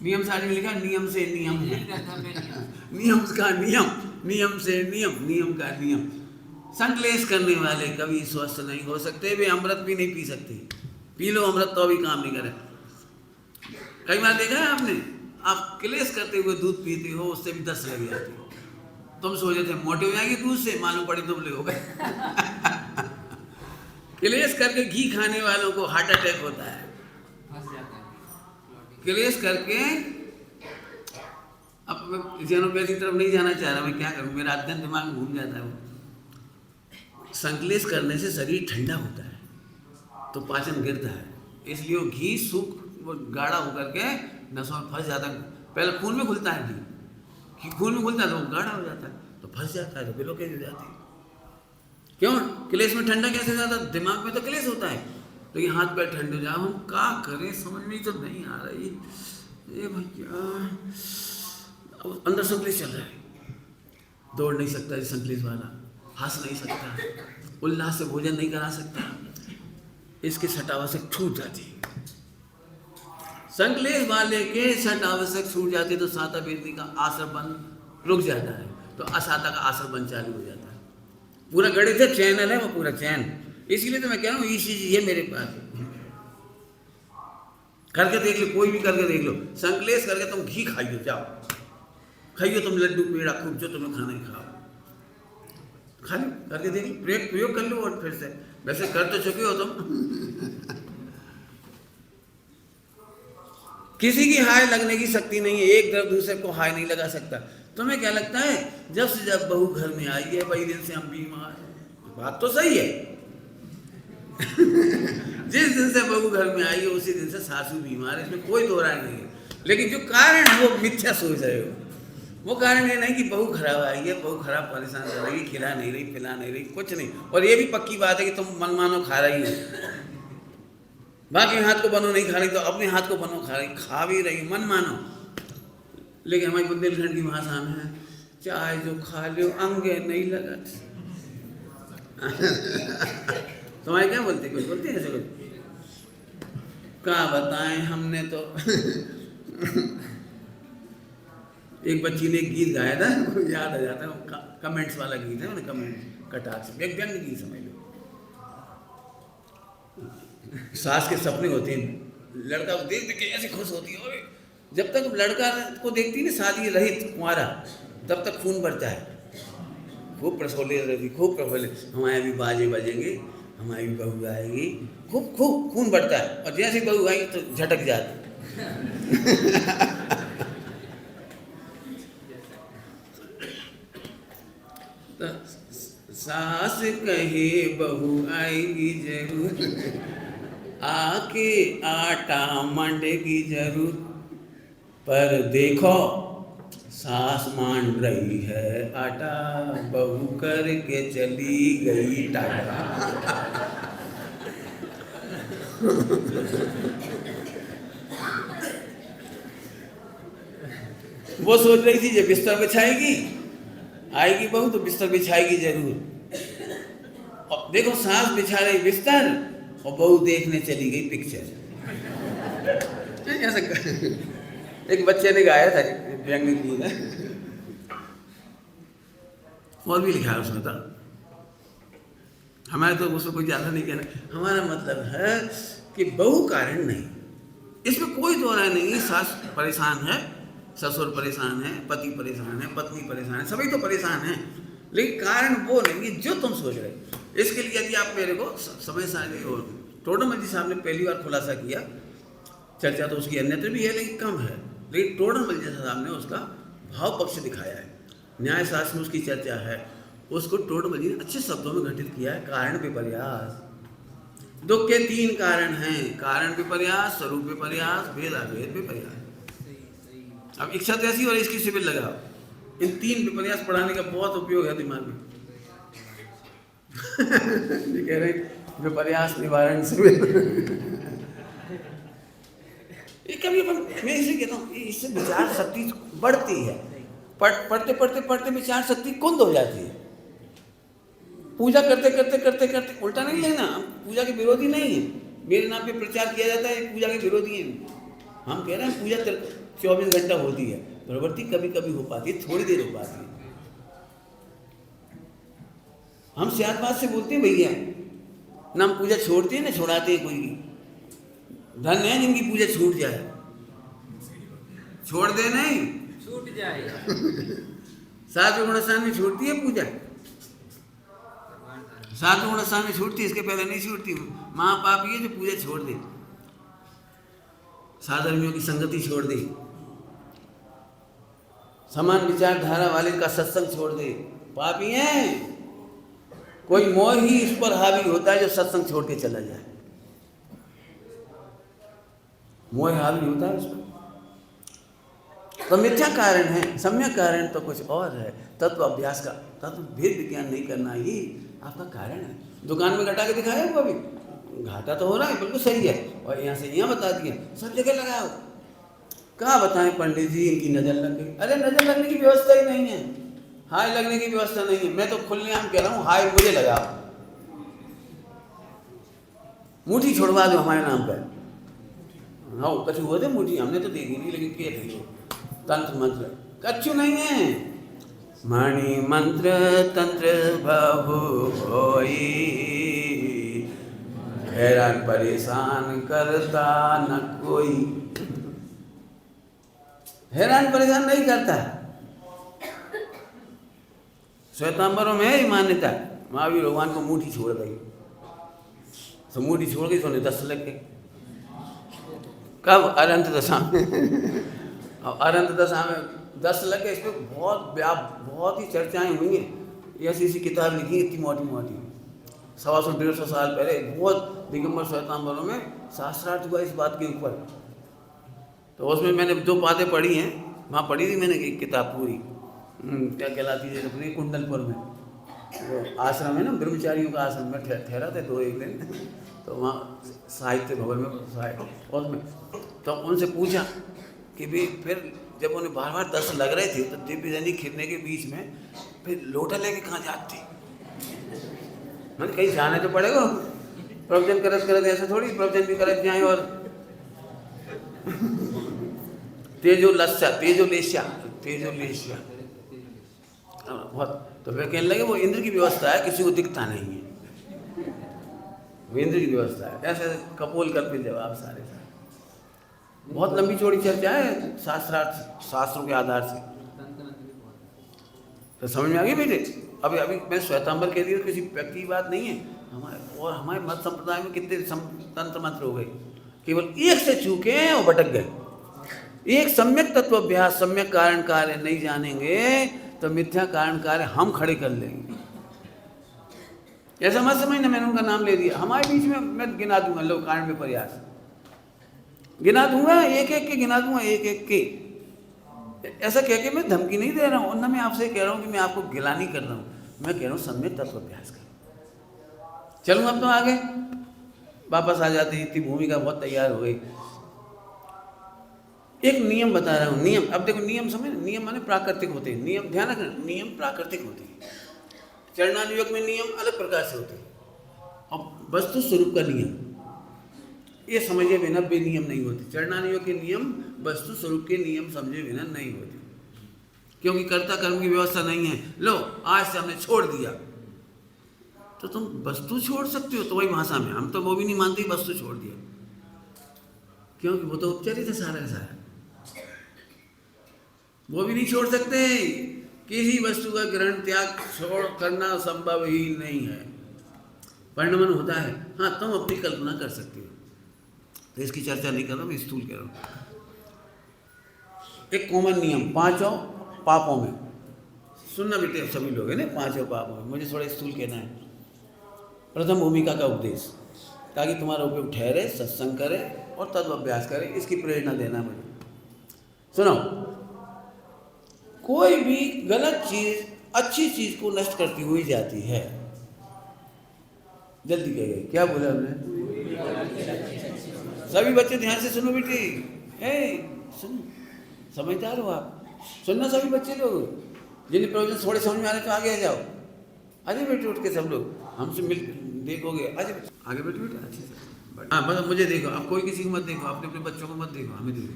नियम सारी में लिखा, नियम से नियम है, नियम का नियम, नियम से नियम, नियम का नियम। संकलेश करने वाले कभी स्वस्थ नहीं हो सकते। वे अमृत भी नहीं पी सकते। पी लो अमृत तो भी काम नहीं करे। कई बार देखा है आपने, आप क्लेश करते हुए दूध पीते हो, उससे भी दस्त लग जाती है। तुम सोचे थे मोटे हो जाएंगे दूध से, मालूम पड़ी दुबले हो गए। क्लेश करके घी खाने वालों को हार्ट अटैक होता है। क्लेश करके, अब मैं जैनोपैथी की तरफ नहीं जाना चाह रहा, मैं क्या करूं, मेरा अध्ययन दिमाग में घूम जाता है वो। संकलेश करने से शरीर ठंडा होता है, तो पाचन गिरता है, इसलिए वो घी सूख, वो गाढ़ा होकर के नसों में फंस जाता है। पहले खून में घुलता है घी, खून में घुलता है तो वो गाढ़ा हो जाता है, तो फंस जाता है, तो ब्लॉकेज हो जाती है। क्यों? क्लेश में ठंडा कैसे जाता है? दिमाग में तो क्लेश होता है, तो ये हाथ पैर ठंडे हो जाए। हम क्या करें, समझ में तो नहीं आ रही। ये भैया अब अंदर संकलेश चल रहा है, दौड़ नहीं सकता जी संकलेश वाला, हंस नहीं सकता, उल्लास से भोजन नहीं करा सकता, इसके छठ आवश्यक छूट जाती। संकलेश वाले के छठ आवश्यक छूट जाती तो साता वेदनी का आश्रम बंद रुक जाता है, तो असाता का आश्रम बंद चालू हो जाता है। पूरा गणित है, चैनल है वो पूरा चैन। इसीलिए तो मैं कह रहा हूँ ईसीजी है मेरे पास, करके देख लो, कोई भी करके देख लो। संकलेश करके तुम घी खाइयो, जाओ खाइयो, तुम लड्डू पेड़ा खूब जो तुम्हें खाना ही खाओ, खा लो, करके देख लो, प्रयोग कर लो। और फिर से वैसे कर तो चुके हो तुम। किसी की हाय लगने की शक्ति नहीं है, एक तरफ दूसरे को हाय नहीं लगा सकता। तुम्हें क्या लगता है, जब से जब बहू घर में आई है वही दिन से हम बीमार हैं? बात तो सही है। जिस दिन से बहू घर में आई है उसी दिन से सासू बीमार है, इसमें कोई दो राय नहीं है। लेकिन जो कारण है वो मिथ्या सोच रहे हो। वो कारण ये नहीं कि बहू खराब आई है, बहू खराब परेशान कर रही, खिला नहीं रही, पिला नहीं रही, कुछ नहीं। और ये भी पक्की बात है कि तुम मन मानो खा रही हो, बाकी हाथ को बनो नहीं खा रही तो अपने हाथ को बनो खा रही, खा भी रही मन मानो। लेकिन हमारी बुंदेलखंड की भाषा में है, चाहे जो खा लो अंगे नहीं लगत। तुम्हारे क्या बोलते, कुछ बोलते हैं ऐसे कुछ? क्या बताएं, हमने तो एक बच्ची ने एक गीत गाया था, याद आ जाता है, कमेंट्स वाला गीत है, उन्हें कमेंट कटाक्ष एक व्यंग गीत समझ लो। सास के सपने होते हैं, लड़का को देख देख के ऐसे खुश होती है। जब तक लड़का को देखती है ना शादी रहित कुंवारा, तब तक खून बढ़ता है, खूब प्रफुल्लित रहती, खूब प्रफुल्लित। हमारे अभी बाजे बजेंगे, हमारी बहू आएगी, खूब खूब खून बढ़ता है, और जैसे बहू आएगी तो झटक जाती। तो सास कहे बहू आएगी जरूर, आके आटा मंडेगी जरूर, पर देखो सास मान रही है आटा, बहू करके चली गई टाटा। वो सोच रही थी जब बिस्तर बिछाएगी, आएगी बहू तो बिस्तर बिछाएगी जरूर, और देखो सास बिछा रही बिस्तर और बहू देखने चली गई पिक्चर। एक बच्चे ने गाया था व्यंग गीत है, और भी लिखा है उसमें था। हमारे तो उसमें कोई ज़्यादा नहीं कहना, हमारा मतलब है कि बहू कारण नहीं, इसमें कोई दो राय नहीं। सास परेशान है, ससुर परेशान है, पति परेशान है, पत्नी परेशान है, सभी तो परेशान हैं, लेकिन कारण वो नहीं जो तुम सोच रहे। इसके लिए यदि आप मेरे को समय सारणी और टोडरमल जी साहब ने पहली बार खुलासा किया, चर्चा तो उसकी अन्यत्र भी है लेकिन कम है, लेकिन टोडरमल जी साहब ने उसका भाव पक्ष दिखाया है। न्याय शास्त्र में उसकी चर्चा है, उसको टोडरमल जी ने अच्छे शब्दों में घटित किया है। कारण विपर्यास, दुख के 3 कारण हैं, कारण विपर्यास, स्वरूप विपर्यास, भेदाभेद विपर्यास। अब इच्छा तो ऐसी और इसकी शिविर लगाओ, इन 3 विपर्यास पढ़ाने का बहुत उपयोग है दिमाग में। ये कह रहे विपर्यास निवारण शिविर। ये कभी मैं इसे कहता हूँ, इससे विचार शक्ति बढ़ती है, पढ़ते पढ़ते पढ़ते विचार शक्ति कुंद हो जाती है। पूजा करते करते करते करते उल्टा नहीं लेना, हम पूजा के विरोधी नहीं है, मेरे नाम पे प्रचार किया जाता है पूजा के विरोधी हैं। हम कह रहे हैं पूजा 24 घंटा होती है, प्रवृत्ति कभी कभी हो पाती है, थोड़ी देर हो पाती है। हम सियादबाद से बोलते हैं भैया, ना हम पूजा छोड़ते हैं ना छोड़ाते हैं कोई भी। धन है जिनकी पूजा छूट जाए, छोड़ दे नहीं छूट जाए। 7 गुण स्थान में छूटती है पूजा, 7 गुण स्थान में छूटती है, इसके पहले नहीं छूटती। महापाप ये जो पूजा छोड़ दे, साधर्मियों की संगति छोड़ दे, समान विचारधारा वाले का सत्संग छोड़ दे, पापी हैं। कोई मोह ही इस पर हावी होता है जो सत्संग छोड़ के चला जाए, मोह हावी होता है उस पर। तो मिथ्या कारण है, सम्यक कारण तो कुछ और है। तत्व अभ्यास का, तत्व भेद विज्ञान नहीं करना ही आपका कारण है। दुकान में घटा के दिखाया वो अभी, घाटा तो हो रहा है, बिल्कुल सही है, और यहाँ से यहाँ बता दिया, सब जगह लगाओ। कहाँ बताएं पंडित जी इनकी नज़र लग गई। अरे नज़र लगने की व्यवस्था ही नहीं है, हाय लगने की व्यवस्था नहीं है। मैं तो खुलेआम कह रहा हूँ, हाय मुझे लगाओ, मुट्ठी छोड़वा दो हमारे नाम पर। हाँ कछु हुआ थे मुट्ठी, हमने तो देखी नहीं, लेकिन क्या थे तंत्र मंत्र कछु नहीं है। मणि मंत्र तंत्र बहु होई, हैरान परेशान करता न कोई। हैरान परेशान नहीं करता। श्वेतांबरों में है मान्यता, महावीर भगवान को मुट्ठी छोड़ गई, तो मुट्ठी छोड़ गई तो उन्हें 10 लग गए। कब? अरंत दशा में। और अरंत दशा में 10 लग गए। इस पर बहुत ही चर्चाएं हुई हैं। ऐसी किताब लिखी इतनी मोटी मोटी, 100-150 साल पहले बहुत दिगंबर श्वेतांबरों में शास्त्रार्थ हुआ इस बात के ऊपर। तो उसमें मैंने 2 बातें पढ़ी हैं, वहाँ पढ़ी थी मैंने एक किताब पूरी, क्या कहलाती है अपनी कुंडलपुर में, वो आश्रम है ना, ब्रह्मचारियों का आश्रम में ठहरा थे 2-1 दिन। तो वहाँ साहित्य भवन में और में तो उनसे पूछा कि भी फिर जब उन्हें बार 10 लग रहे थे तो दिव्य जनी खिरने के बीच में फिर लोटा लेके कहाँ जाती। मैंने कहीं जाने तो पड़ेगा, प्रवचन करत ऐसा थोड़ी प्रवचन भी करत जाए। और तेजो लेस्या बहुत। तो वे कहने लगे वो इंद्र की व्यवस्था है, किसी को दिखता नहीं है, वो इंद्र की व्यवस्था है। ऐसे कपोल कल्पित जवाब सारे। बहुत लंबी चौड़ी चर्चा है शास्त्रों के आधार से। तो समझ में आ गई बेटे? अभी मैं श्वेतांबर कह दी, किसी व्यक्ति की बात नहीं है, हमारे मत संप्रदाय में कितने तंत्र मंत्र हो गए, केवल एक से चूके और भटक गए। एक सम्यक तत्व अभ्यास, सम्यक कारण कार्य नहीं जानेंगे तो मिथ्या कारण कार्य हम खड़े कर लेंगे। ऐसा मत समझना मैंने उनका नाम ले दिया। हमारे बीच में मैं गिना दूंगा, लोग कारण में प्रयास गिना दूंगा, एक एक के गिना दूंगा, एक एक के। ऐसा कह के मैं धमकी नहीं दे रहा हूँ, और न मैं आपसे कह रहा हूँ कि मैं आपको गिलानी कर रहा हूँ, मैं कह रहा हूँ सम्यक तत्व अभ्यास कर। चलूँ अब तो आगे वापस आ जाते, इतनी भूमिका बहुत तैयार हो गई। एक नियम बता रहा हूँ, नियम। अब देखो नियम समझ, नियम माने प्राकृतिक होते हैं। नियम ध्यान रखना, नियम प्राकृतिक होते हैं। चरणानुयोग में नियम अलग प्रकार से होते हैं, और वस्तु स्वरूप का नियम ये समझे बिना बेनियम नहीं होते। चरणानुयोग के नियम वस्तु स्वरूप के नियम समझे बिना नहीं होते, क्योंकि कर्ता कर्म की व्यवस्था नहीं है। लो आज से हमने छोड़ दिया, तो तुम वस्तु छोड़ सकते हो तो वही भाषा में, हम तो वो भी नहीं मानते वस्तु छोड़ दिया, क्योंकि वो तो उपचारित है सारा का सारा, वो भी नहीं छोड़ सकते। किसी वस्तु का ग्रहण त्याग छोड़ करना संभव ही नहीं है, परिणमन होता है। हाँ, तुम अपनी कल्पना कर सकते हो, तो इसकी चर्चा नहीं कर रहा, मैं स्थूल कह रहा हूँ। एक कॉमन नियम पांचों पापों में, सुनना बेटे सभी लोग है ना, पांचों पापों में मुझे थोड़ा स्थूल कहना है। प्रथम भूमिका का उपदेश, ताकि तुम्हारा उपयोग ठहरे, सत्संग करे और तत्व अभ्यास करे, इसकी प्रेरणा देना मुझे। सुनो, कोई भी गलत चीज अच्छी चीज को नष्ट करती हुई जाती है। जल्दी कह गए, क्या बोला हमने? सभी बच्चे ध्यान से सुनो बेटी, सुनो, समझदार हो आप, सुनना सभी बच्चे लोग। जिन्हें प्रवचन थोड़े समझ में आ रहे तो आगे आ जाओ। अरे बेटे उठ के सब लोग हमसे मिल देखोगे, अरे आगे बैठो बेटा अच्छे से। हाँ बस मुझे देखो, आप कोई किसी को मत देखो, अपने अपने बच्चों को मत देखो, हमें देखो।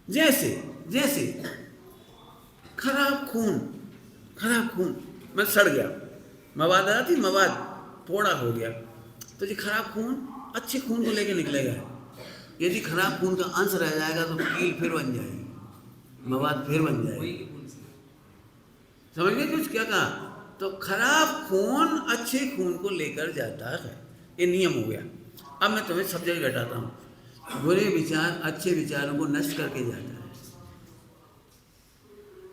जैसे जैसे खराब खून मैं सड़ गया, मवाद आती, मवाद फोड़ा हो गया, तो ये खराब खून अच्छे खून को लेके निकलेगा। यदि खराब खून का अंश रह जाएगा तो कील फिर बन जाएगी, मवाद फिर बन जाएगी। समझ गए कुछ क्या कहा? तो खराब खून अच्छे खून को लेकर जाता है, ये नियम हो गया। अब मैं तुम्हें सब जगह घटाता हूँ। बुरे विचार अच्छे विचारों को नष्ट करके जाता है।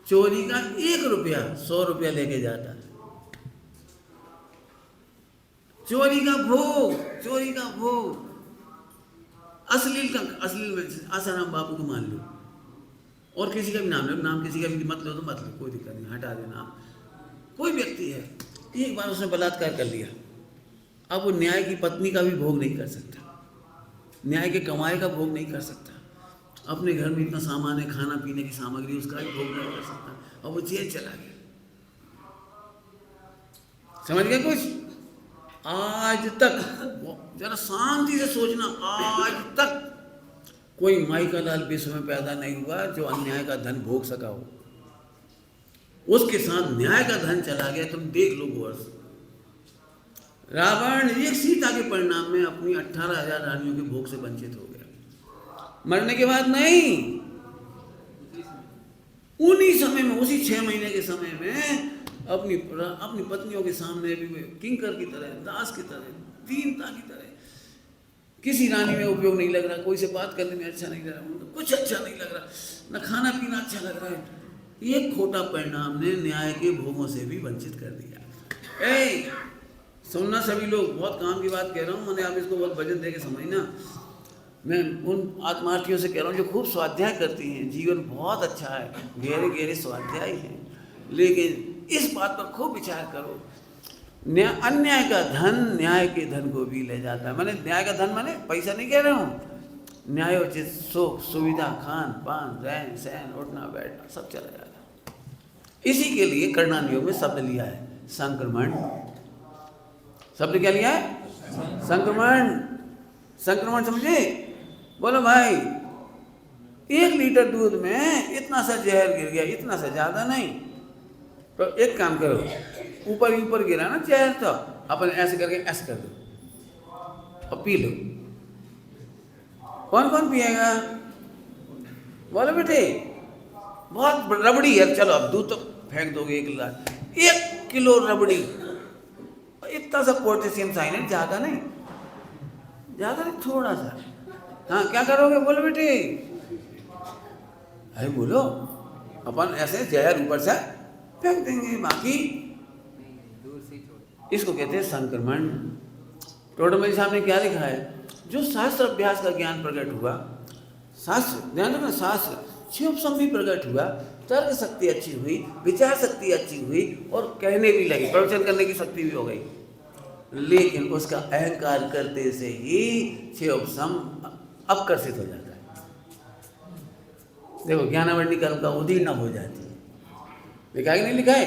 चोरी का 1 रुपया 100 रुपया लेके जाता है। चोरी का भोग, अश्लील में आसाराम बापू को मान लो, और किसी का भी नाम लो, नाम किसी का भी मत लो तो मत लो, कोई दिक्कत नहीं, हटा देना। कोई व्यक्ति है, एक बार उसने बलात्कार कर लिया, अब वो न्याय की पत्नी का भी भोग नहीं कर सकता, न्याय के कमाई का भोग नहीं कर सकता, अपने घर में इतना सामान है, खाना पीने की सामग्री, उसका भी भोग नहीं कर सकता, और वो जेल चला गया। समझ गए कुछ? आज तक जरा शांति से सोचना, आज तक कोई माई का लाल विश्व में पैदा नहीं हुआ जो अन्याय का धन भोग सका हो। उसके साथ न्याय का धन चला गया, तुम देख लो गौर से। रावण एक सीता के परिणाम में अपनी 18,000 रानियों के भोग से वंचित हो गया। मरने के बाद नहीं, उन्हीं समय में, उसी 6 महीने के समय में अपनी पत्नियों के सामने भी किंकर की तरह, दास की तरह, दीनता की तरह, किसी रानी में उपयोग नहीं लग रहा, कोई से बात करने में अच्छा नहीं लग रहा, कुछ अच्छा नहीं लग रहा, न खाना पीना अच्छा लग रहा है। एक खोटा परिणाम ने न्याय के भोगों से भी वंचित कर दिया। सुनना सभी लोग, बहुत काम की बात कह रहा हूँ, मैंने आप इसको बहुत वजन दे के समझना। मैं उन आत्मार्थियों से कह रहा हूँ जो खूब स्वाध्याय करती हैं, जीवन बहुत अच्छा है, गहरे गहरे स्वाध्याय हैं, लेकिन इस बात पर खूब विचार करो, अन्याय का धन न्याय के धन को भी ले जाता है। मैंने न्याय का धन माने पैसा नहीं कह रहा हूँ, न्यायोचित सुख सुविधा, खान पान, रहन सहन, उठना बैठना सब चला जाता है। इसी के लिए कर्णानुयोग में शब्द लिया है संक्रमण। शब्द क्या लिया है? संक्रमण समझे? बोलो भाई, 1 लीटर दूध में इतना सा जहर गिर गया, इतना सा ज्यादा नहीं, तो एक काम करो, ऊपर गिरा ना जहर, तो अपन ऐसे करके ऐसे कर दो और पी लो। कौन कौन पिएगा? बोलो बेटे, बहुत रबड़ी है, चलो अब दूध तो फेंक दोगे 1 गिलास, एक किलो रबड़ी, इतना सा पोटेशियम साइनेट, ज़्यादा नहीं, थोड़ा सा। हाँ, क्या करोगे बोलो बेटे? अरे बोलो, अपन ऐसे जहर ऊपर से फेंक देंगे, बाकी इसको कहते हैं संक्रमण। टोटोमैजी साहब ने क्या लिखा है? जो शास्त्र अभ्यास का ज्ञान प्रकट हुआ, शास्त्र ध्यान रखना, शास्त्र क्षोभसम भी प्रकट हुआ, तर्क शक्ति अच्छी हुई, विचार शक्ति अच्छी हुई, और कहने भी लगी, प्रवचन करने की शक्ति भी हो गई, लेकिन उसका अहंकार करते से ही क्षोभसम अपकर्षित हो जाता है। देखो, ज्ञानावरणी कर्म का उदीर्ण हो जाती है। लिखा है कि नहीं लिखा है?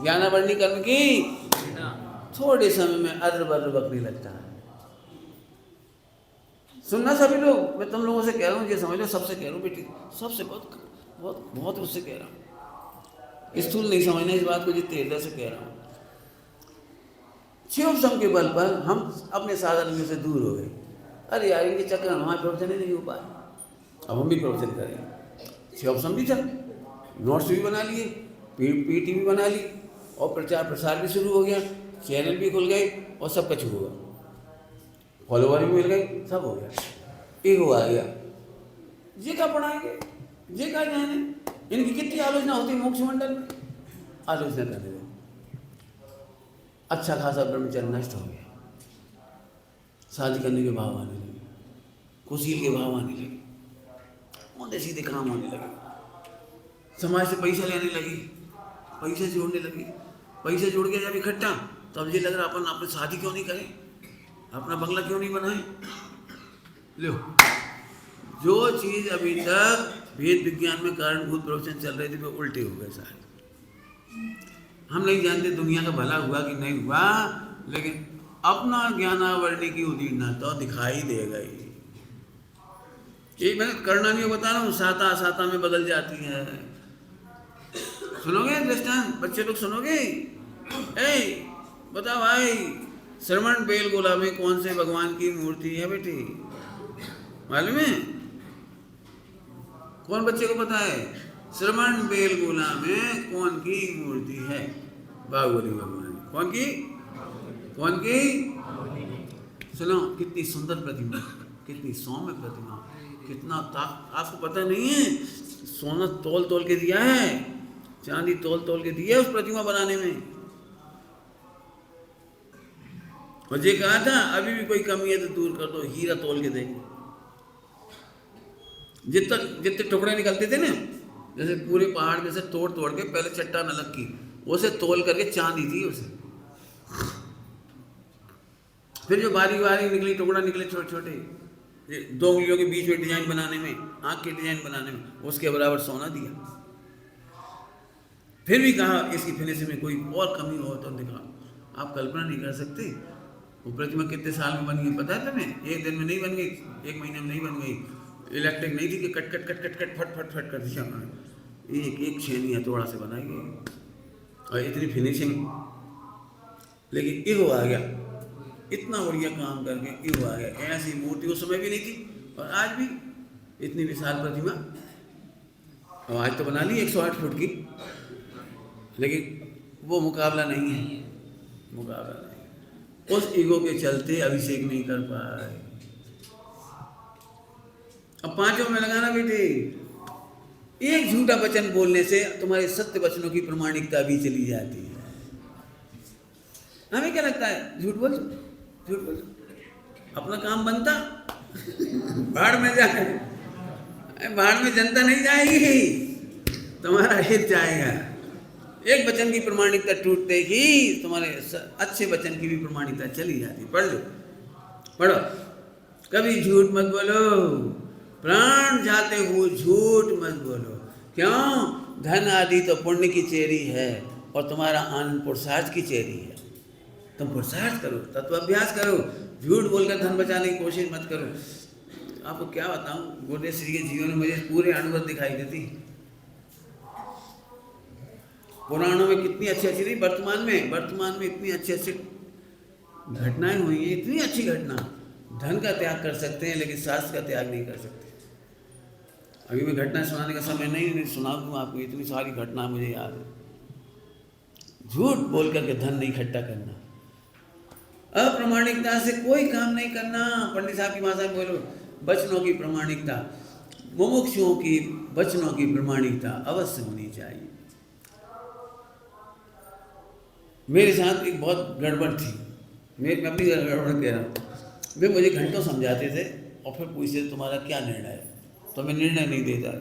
ज्ञानावरणी कर्म की थोड़े समय में अदर बदर बकने लगता है। सुनना सभी लोग, मैं तुम लोगों से कह रहा हूँ, ये समझ लो, सबसे कह रहा हूँ बेटी, सबसे बहुत बहुत बहुत उससे कह रहा हूँ, स्थूल नहीं समझना इस बात को, जितने हृदय से कह रहा हूँ। क्षोभसम के बल पर हम अपने साधन से दूर हो गए। अरे यार, इनके चक्कर में हमारे प्रवचन ही नहीं हो पाए, अब हम भी प्रवचन करें। क्षोभसम भी था, नोट्स भी बना लिए, पीटी भी बना ली, और प्रचार प्रसार भी शुरू हो गया, चैनल भी खुल गए, और सब कुछ हुआ, फॉलोवर भी मिल गए, सब हो गया, ईगो आ गया। ये क्या पढ़ाएंगे, ये क्या जाने, इनकी कितनी आलोचना होती है मोक्ष मंडल में, आलोचना करने लगे। अच्छा खासा ब्रह्मचर्य नष्ट हो गया, शादी करने के भाव आने लगे, कुशील के भाव आने लगे, उन्हें सीधे काम आने लगे, समाज से पैसा लेने लगी, पैसे जोड़ने लगी, पैसे जोड़ के जब इकट्ठा, तब ये लग रहा अपन अपनी शादी क्यों नहीं करें, अपना बंगला क्यों नहीं बनाए। लो, जो चीज़ अभी तक वेद विज्ञान में कारणभूत प्रवचन चल रहे थे वो उल्टे हो गए सारे। हम नहीं जानते दुनिया का भला हुआ कि नहीं हुआ, लेकिन अपना ज्ञानावरणी की उदीर्णता तो दिखाई देगा ही। ये मैं करना नहीं बता रहा हूँ, साता साता में बदल जाती है। सुनोगे दृष्टांत, बच्चे लोग सुनोगे? ए बता भाई, श्रवण बेलगोला में कौन से भगवान की मूर्ति है बेटी, मालूम है? कौन बच्चे को पता है? श्रवण बेलगोला में कौन की मूर्ति है? बाहुबली भगवान। कौन की? कौन की? सुनो, कितनी सुंदर प्रतिमा, कितनी सौम्य प्रतिमा, कितना आपको पता नहीं है, सोना तोल तोल के दिया है, चांदी तोल तोल के दिया है उस प्रतिमा बनाने में। और ये कहा था अभी भी कोई कमी है तो दूर कर दो, हीरा तोल के देंगे। जितने टुकड़े निकलते थे ना, जैसे पूरे पहाड़ में से तोड़ तोड़ के पहले चट्टान अलग की, उसे तोल करके चांदी थी उसे, फिर जो बारी बारी निकली टुकड़ा निकले छोटे छोटे, 2 उंगलियों के बीच में डिजाइन बनाने में, आँख के डिजाइन बनाने में, उसके बराबर सोना दिया। फिर भी कहा इसकी फिनिशिंग में कोई और कमी हो तो दिखाओ। आप कल्पना नहीं कर सकते वो प्रतिमा कितने साल में बन गई, पता है तुम्हें? 1 दिन में नहीं बन गई, 1 महीने में नहीं बन गई, इलेक्ट्रिक नहीं थी कि cut cut cut cut cut फट फट फट कर दिया, एक एक छेनी हथौड़ा से बनाई गई, और इतनी फिनिशिंग। लेकिन ईगो आ गया, इतना बढ़िया काम करके ईगो आ गया। ऐसी मूर्ति उस समय भी नहीं थी, और आज भी इतनी विशाल प्रतिमा, और आज तो बना ली 108 फुट की, लेकिन वो मुकाबला नहीं है, मुकाबला नहीं। उस ईगो के चलते अभिषेक नहीं कर पाए। अब 5 में लगाना बेटे, एक झूठा वचन बोलने से तुम्हारे सत्य वचनों की प्रमाणिकता भी चली जाती है। हमें क्या लगता है, झूठ बोल, झूठ बोल, अपना काम बनता, भाड़ में जाए, भाड़ में जनता नहीं जाएगी, तुम्हारा हित जाएगा। एक वचन की प्रमाणिकता टूटते ही तुम्हारे अच्छे वचन की भी प्रमाणिकता चली जाती। पढ़ लो, पढ़ो, कभी झूठ मत बोलो, प्राण जाते हुए झूठ मत बोलो। क्यों? धन आदि तो पुण्य की चेरी है, और तुम्हारा आनंद पुरुषार्थ की चेरी है। तुम पुरुषार्थ करो, तत्वाभ्यास करो, झूठ बोलकर धन बचाने की कोशिश मत करो। आपको क्या बताऊं, गुरुदेव श्री के जीवन में मुझे पूरे अनुभव दिखाई देती। पुराणों में कितनी अच्छी अच्छी नहीं, वर्तमान में इतनी अच्छी अच्छी घटनाएं हुई हैं, इतनी अच्छी घटना। धन का त्याग कर सकते हैं, लेकिन शास्त्र का त्याग नहीं कर सकते। अभी मैं घटना सुनाने का समय नहीं सुना दूँ आपको, इतनी सारी घटना मुझे याद है। झूठ बोल करके धन नहीं इकट्ठा करना, अप्रामाणिकता से कोई काम नहीं करना। पंडित साहब की भाषा में बोलो, वचनों की प्रामाणिकता, मुमुक्षुओं की वचनों की प्रामाणिकता अवश्य होनी चाहिए। मेरे साथ एक बहुत गड़बड़ थी, मैं अपनी गड़बड़ कह रहा हूँ। वे मुझे घंटों समझाते थे और फिर पूछते तुम्हारा क्या निर्णय है, तो मैं निर्णय नहीं देता,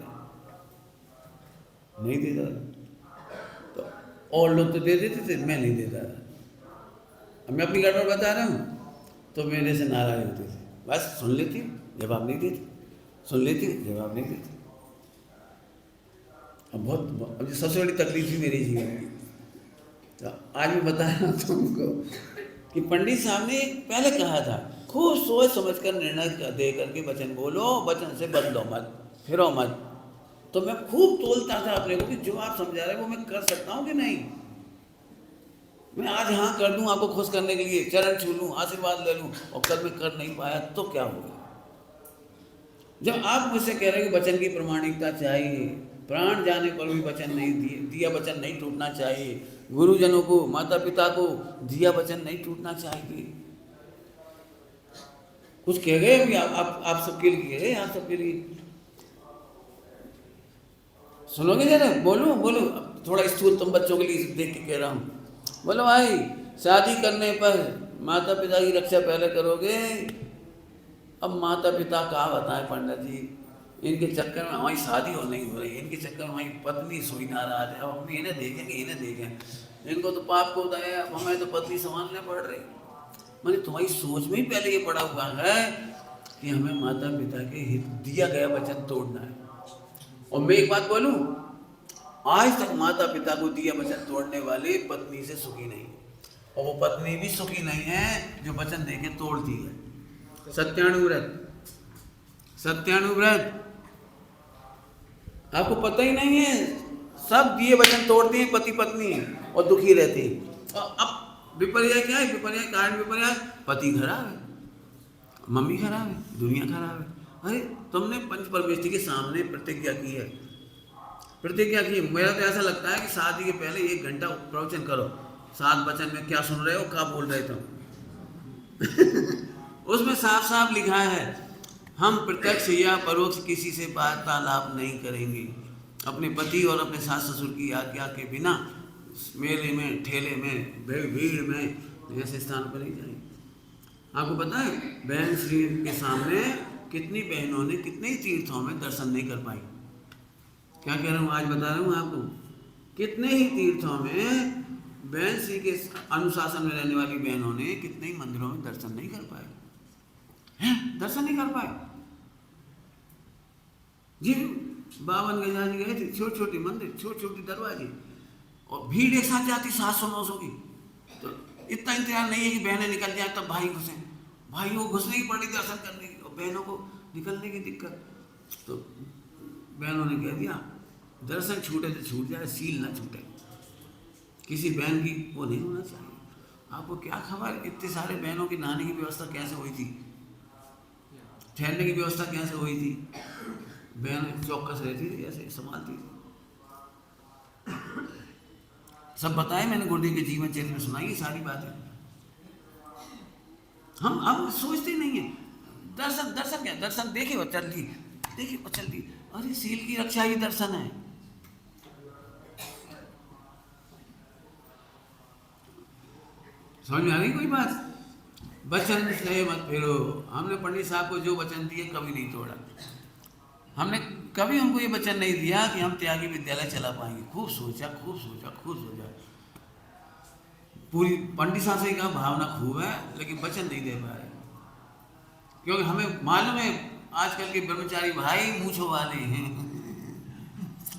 तो और लोग तो दे देते थे, मैं नहीं देता। अब मैं अपनी गड़बड़ बता रहा हूँ तो मेरे से नाराज होते थे, बस सुन लेती, जवाब नहीं देती, सुन लेती, जवाब नहीं देती। अब सबसे बड़ी तकलीफ थी मेरे जीवन की। तो आज मैं बता रहा हूँ तुमको कि पंडित साहब ने पहले कहा था, खूब सोच समझ कर निर्णय दे करके वचन बोलो, वचन से बदलो मत, फिरो मत। तो मैं खूब तोलता था अपने को कि जो आप समझा रहे हो वो मैं कर सकता हूँ कि नहीं। मैं आज हाँ कर दूँ आपको खुश करने के लिए, चरण छू लूँ, आशीर्वाद ले लूँ, और कल मैं कर नहीं पाया तो क्या होगा। जब आप मुझसे कह रहे हो कि वचन की प्रामाणिकता चाहिए, प्राण जाने पर भी वचन नहीं दिया वचन नहीं टूटना चाहिए, गुरुजनों को, माता पिता को दिया वचन नहीं टूटना चाहिए। कुछ कह गए अभी आप सबके लिए, कह आप सबके लिए सुनोगे जरा, बोलो बोलो, थोड़ा स्थूल तुम बच्चों के लिए देख के कह रहा हूँ। बोलो भाई, शादी करने पर माता पिता की रक्षा पहले करोगे। अब माता पिता कहा बताएं पंडित जी, इनके चक्कर में हमारी शादी हो नहीं हो रही, इनके चक्कर में हमारी पत्नी सोई नाराज है, अब हम इन्हें देखें, इनको तो पाप को होता है, अब हमें तो पत्नी संभालने पड़ रही। मैंने तुम्हारी सोच में ही पहले ये पड़ा हुआ है कि हमें माता पिता के हित दिया गया वचन तोड़ना है। और मैं एक बात बोलूं, आज तक माता पिता को दिया वचन तोड़ने वाले पत्नी से सुखी नहीं, और वो पत्नी भी सुखी नहीं है जो वचन देके तोड़ती है। सत्यानुव्रत आपको पता ही नहीं है, सब दिए वचन तोड़ते हैं पति पत्नी और दुखी रहते हैं। और अब विपर्याय क्या है, विपर्याय कारण विपर्याय, पति खराब है, मम्मी खराब है, दुनिया खराब है। अरे तुमने पंच परमेष्ठी के सामने प्रतिज्ञा की है, मेरा तो ऐसा लगता है कि शादी के पहले 1 घंटा प्रवचन करो, 7 वचन में क्या सुन रहे हो, क्या बोल रहे तुम। उसमें साफ साफ लिखा है, हम प्रत्यक्ष या परोक्ष किसी से वार्तालाप नहीं करेंगे, अपने पति और अपने सास ससुर की आज्ञा के बिना मेले में, ठेले में, भीड़ में ऐसे स्थान पर नहीं जाएंगे। आपको पता है बहन श्री के सामने कितनी बहनों ने कितने तीर्थों में दर्शन नहीं कर पाई। क्या कह रहा हूँ, आज बता रहा हूँ आपको, कितने ही तीर्थों में बहन श्री के अनुशासन में रहने वाली बहनों ने कितने ही मंदिरों में दर्शन नहीं कर पाए हैं, दर्शन नहीं कर पाए जी। 52 गजाजी गए थे, छोटे छोटे मंदिर, छोटे छोटे दरवाजे, और भीड़ एक साथ जाती 700-900 की। तो इतना इंतजार नहीं है कि बहनें निकल जाए तब भाई घुसे, भाई वो घुसने की पड़ी दर्शन करने की, और बहनों को निकलने की दिक्कत। तो बहनों ने कह दिया दर्शन छूटे तो छूट जाए, सील ना छूटे, किसी बहन की वो नहीं होना चाहिए। आपको क्या खबर इतने सारे बहनों की नहाने की व्यवस्था कैसे हुई थी, ठहरने की व्यवस्था कैसे हुई थी, बहन चौकस रहती थी, ऐसे संभालती थी। सब बताए मैंने, गुरुदेव के जीवन चरित्र में सुनाई सारी बातें। हम अब सोचते नहीं है, दर्शन क्या, दर्शन देखे और चल दी, अरे सील की रक्षा ही दर्शन है। समझ में आ रही कोई बात। वचन से मत फेरो, हमने पंडित साहब को जो वचन दिए कभी नहीं तोड़ा, हमने कभी उनको ये वचन नहीं दिया कि हम त्यागी विद्यालय चला पाएंगे। खूब सोचा, पूरी पंडित साहब से कहा भावना खूब है, लेकिन वचन नहीं दे पाए, क्योंकि हमें मालूम है आजकल के ब्रह्मचारी भाई मूछों वाले हैं।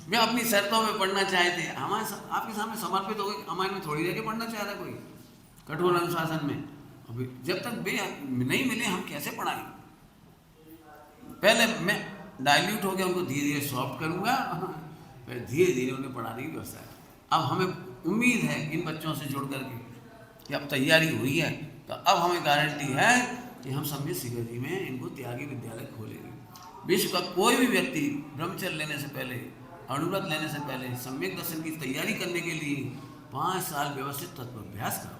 वे अपनी शर्तों में पढ़ना चाहते हैं, हमारे आपके सामने समर्पित हो गए, हमारे में थोड़ी रह के पढ़ना चाह रहा कोई कठोर अनुशासन में। अभी जब तक वे नहीं मिले हम कैसे पढ़ाएं। पहले मैं डाइल्यूट हो गया, उनको धीरे धीरे सॉफ्ट करूँगा, फिर धीरे धीरे उन्हें पढ़ाने की व्यवस्था है। अब हमें उम्मीद है इन बच्चों से जुड़ करके कि अब तैयारी हुई है, तो अब हमें गारंटी है कि हम सम्यक शिखर जी में इनको त्यागी विद्यालय खोलेंगे। विश्व का कोई भी व्यक्ति ब्रह्मचर्य लेने से पहले, अनुव्रत लेने से पहले, सम्यक दर्शन की तैयारी करने के लिए 5 साल व्यवस्थित तत्वाभ्यास करो,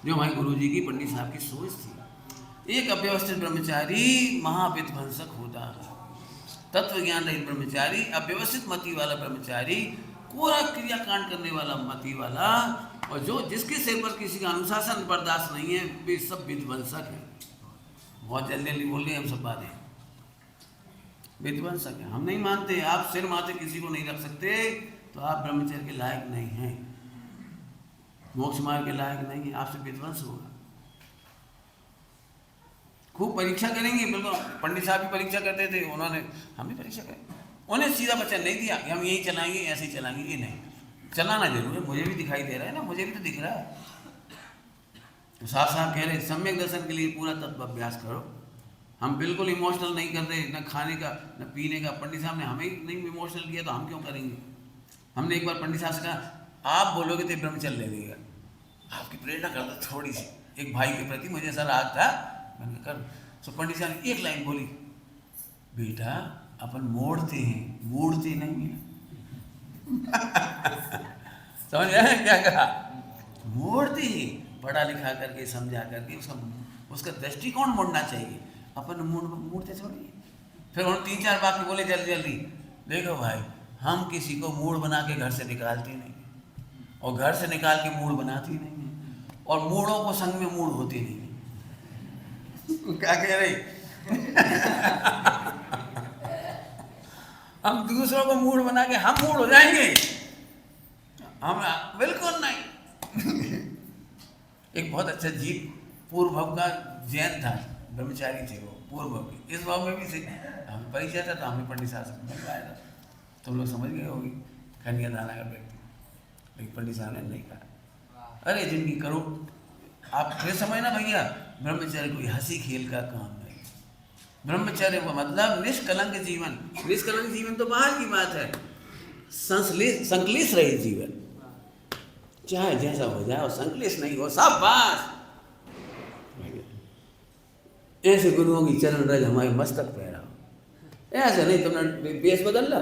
जो हमारे गुरु जी की, पंडित साहब की सोच थी। एक अव्यवस्थित ब्रह्मचारी महाविध्वंसक होता है। तत्व ज्ञान रहित ब्रह्मचारी, अव्यवस्थित मति वाला ब्रह्मचारी, कोरा क्रियाकांड करने वाला मति वाला, और जो जिसके सिर पर किसी का अनुशासन बर्दाश्त नहीं है, वे सब विध्वंसक हैं। बहुत जल्दी जल्दी बोल गए हम सब बातें, विध्वंसक है। हम नहीं मानते, आप सिर माथे किसी को नहीं रख सकते तो आप ब्रह्मचर्य के लायक नहीं हैं, मोक्ष मार्ग के लायक नहीं है, आपसे विध्वंस होगा। खूब परीक्षा करेंगे, बिल्कुल पंडित साहब भी परीक्षा करते थे, उन्होंने, हम भी परीक्षा करें, उन्हें सीधा वचन नहीं दिया कि हम यही चलाएंगे, ऐसे ही चलाएंगे। ये नहीं, चलाना जरूर है, मुझे भी दिखाई दे रहा है ना, मुझे भी तो दिख रहा है। तो साफ साफ कह रहे सम्यक दर्शन के लिए पूरा तत्व अभ्यास करो। हम बिल्कुल इमोशनल नहीं कर रहे, न खाने का न पीने का। पंडित साहब ने हमें नहीं इमोशनल किया तो हम क्यों करेंगे। हमने एक बार पंडित साहब से कहा आप बोलोगे तो ब्रह्मचर्य ले लेगा, आपकी प्रेरणा करता थोड़ी सी, एक भाई के प्रति मुझे ऐसा राग था, मैंने कर। तो पंडित साहब ने एक लाइन बोली, बेटा अपन मोड़ते हैं, मूड़ते नहीं है। समझ आया क्या कहा, मोड़ते ही, पढ़ा लिखा करके समझा करके उसका दृष्टिकोण मोड़ना चाहिए, अपन मूड़ते थोड़ी। फिर उन्होंने 3-4 वाक्य बोले जल्दी जल्दी, देखो भाई हम किसी को मूड बना के घर से निकालती नहीं, और घर से निकाल के मूड बनाती नहीं, और मूड़ों को संग में मूड होती नहीं। क्या कह रही हम दूसरों को मूड बना के हम मूड हो जाएंगे, हम बिल्कुल नहीं। एक बहुत अच्छा जीव पूर्व भव का जैन था, ब्रह्मचारी थे वो, पूर्व भव के। इस भाव में भी थे, हमें परिचय था तो हमें पंडित साहब से मिलवाया था, तुम लोग समझ गए होगी, कन्यादान का व्यक्ति। लेकिन पंडित साहब ने नहीं कहा, अरे जिंदगी करो आप, फिर समझना भैया, ब्रह्मचर्य कोई हंसी खेल का काम नहीं। ब्रह्मचर्य का मतलब निष्कलंक जीवन। निष्कलंक जीवन तो बाहर की बात है, संकलिश रहे जीवन, चाहे जैसा हो जाए और संकलिश नहीं हो, सब बात। ऐसे गुरुओं की चरण रज हमारे मस्तक पे रहो, ऐसे नहीं तुमने बेस बदल ला।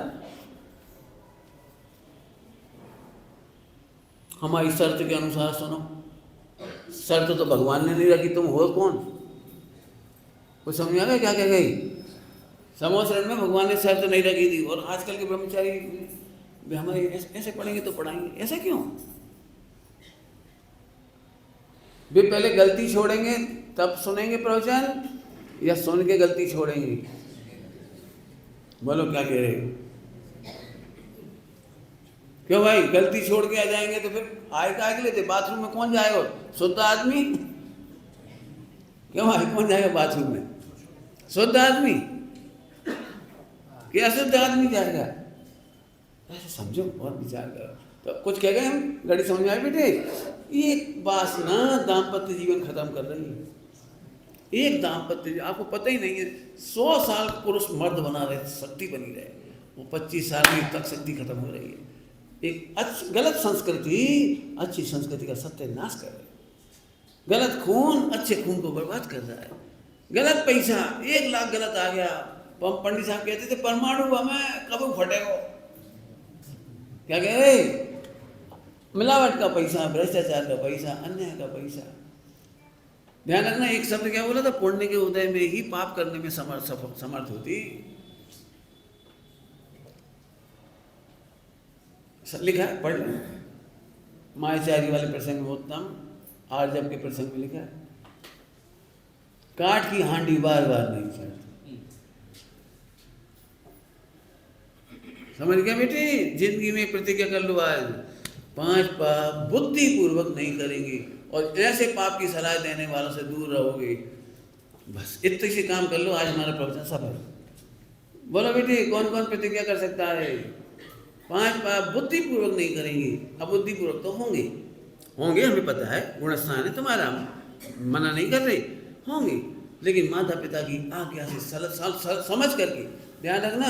हमारी शर्त के अनुसार सुनो, शर्त तो भगवान ने नहीं रखी, तुम हो कौन। कुछ समझ आ गया क्या कह गई। समोसरण में भगवान ने शर्त नहीं रखी थी, और आजकल के ब्रह्मचारी हमारे ऐसे पढ़ेंगे तो पढ़ाएंगे, ऐसा क्यों। वे पहले गलती छोड़ेंगे तब सुनेंगे प्रवचन, या सुन के गलती छोड़ेंगे। बोलो क्या कह रहे हो। क्यों भाई, गलती छोड़ के आ जाएंगे तो फिर आए का के लेते, बाथरूम में कौन जाएगा, शुद्ध आदमी। क्यों भाई, कौन जाएगा बाथरूम में, शुद्ध आदमी, क्या शुद्ध आदमी जाएगा। ऐसे समझो, बहुत विचार करो। तो कुछ कह गए हम, गाड़ी समझ में आए बेटे। ये वासना दाम्पत्य जीवन खत्म कर रही है। एक दाम्पत्य, आपको पता ही नहीं है, 100 साल पुरुष मर्द बना रहे, शक्ति बनी रहे, वो 25 साल में तक शक्ति खत्म हो रही है। एक गलत संस्कृति अच्छी संस्कृति का सत्यानाश कर रही है। गलत खून अच्छे खून को बर्बाद कर रहा है। गलत पैसा, 1 लाख गलत आ गया। पंडित साहब कहते थे परमाणु बम है, कब फटेगा। क्या कह रहे, मिलावट का पैसा, भ्रष्टाचार का पैसा, अन्याय का पैसा। ध्यान रखना, एक शब्द क्या बोला था, पुण्य के उदय में ही पाप करने में समर्थ होती। लिखा है, पढ़ लो, मायाचारी वाले प्रसंग में उत्तम, आर्जव के प्रसंग में लिखा है, काठ की हांडी बार बार नहीं चढ़ती। समझ गया बेटी, जिंदगी में प्रतिज्ञा कर लो आज, 5 पाप बुद्धि पूर्वक नहीं करेंगे, और ऐसे पाप की सलाह देने वालों से दूर रहोगे। बस इतने से काम कर लो, आज हमारा प्रवचन सफल। बोलो बेटी, कौन कौन प्रतिज्ञा कर सकता है। 5 पाप बुद्धिपूर्वक नहीं करेंगे, अबुद्धिपूर्वक तो होंगे, हमें पता है, गुणस्थान है तुम्हारा, मना नहीं कर रहे, होंगे, लेकिन माता पिता की आज्ञा से समझ करके। ध्यान रखना,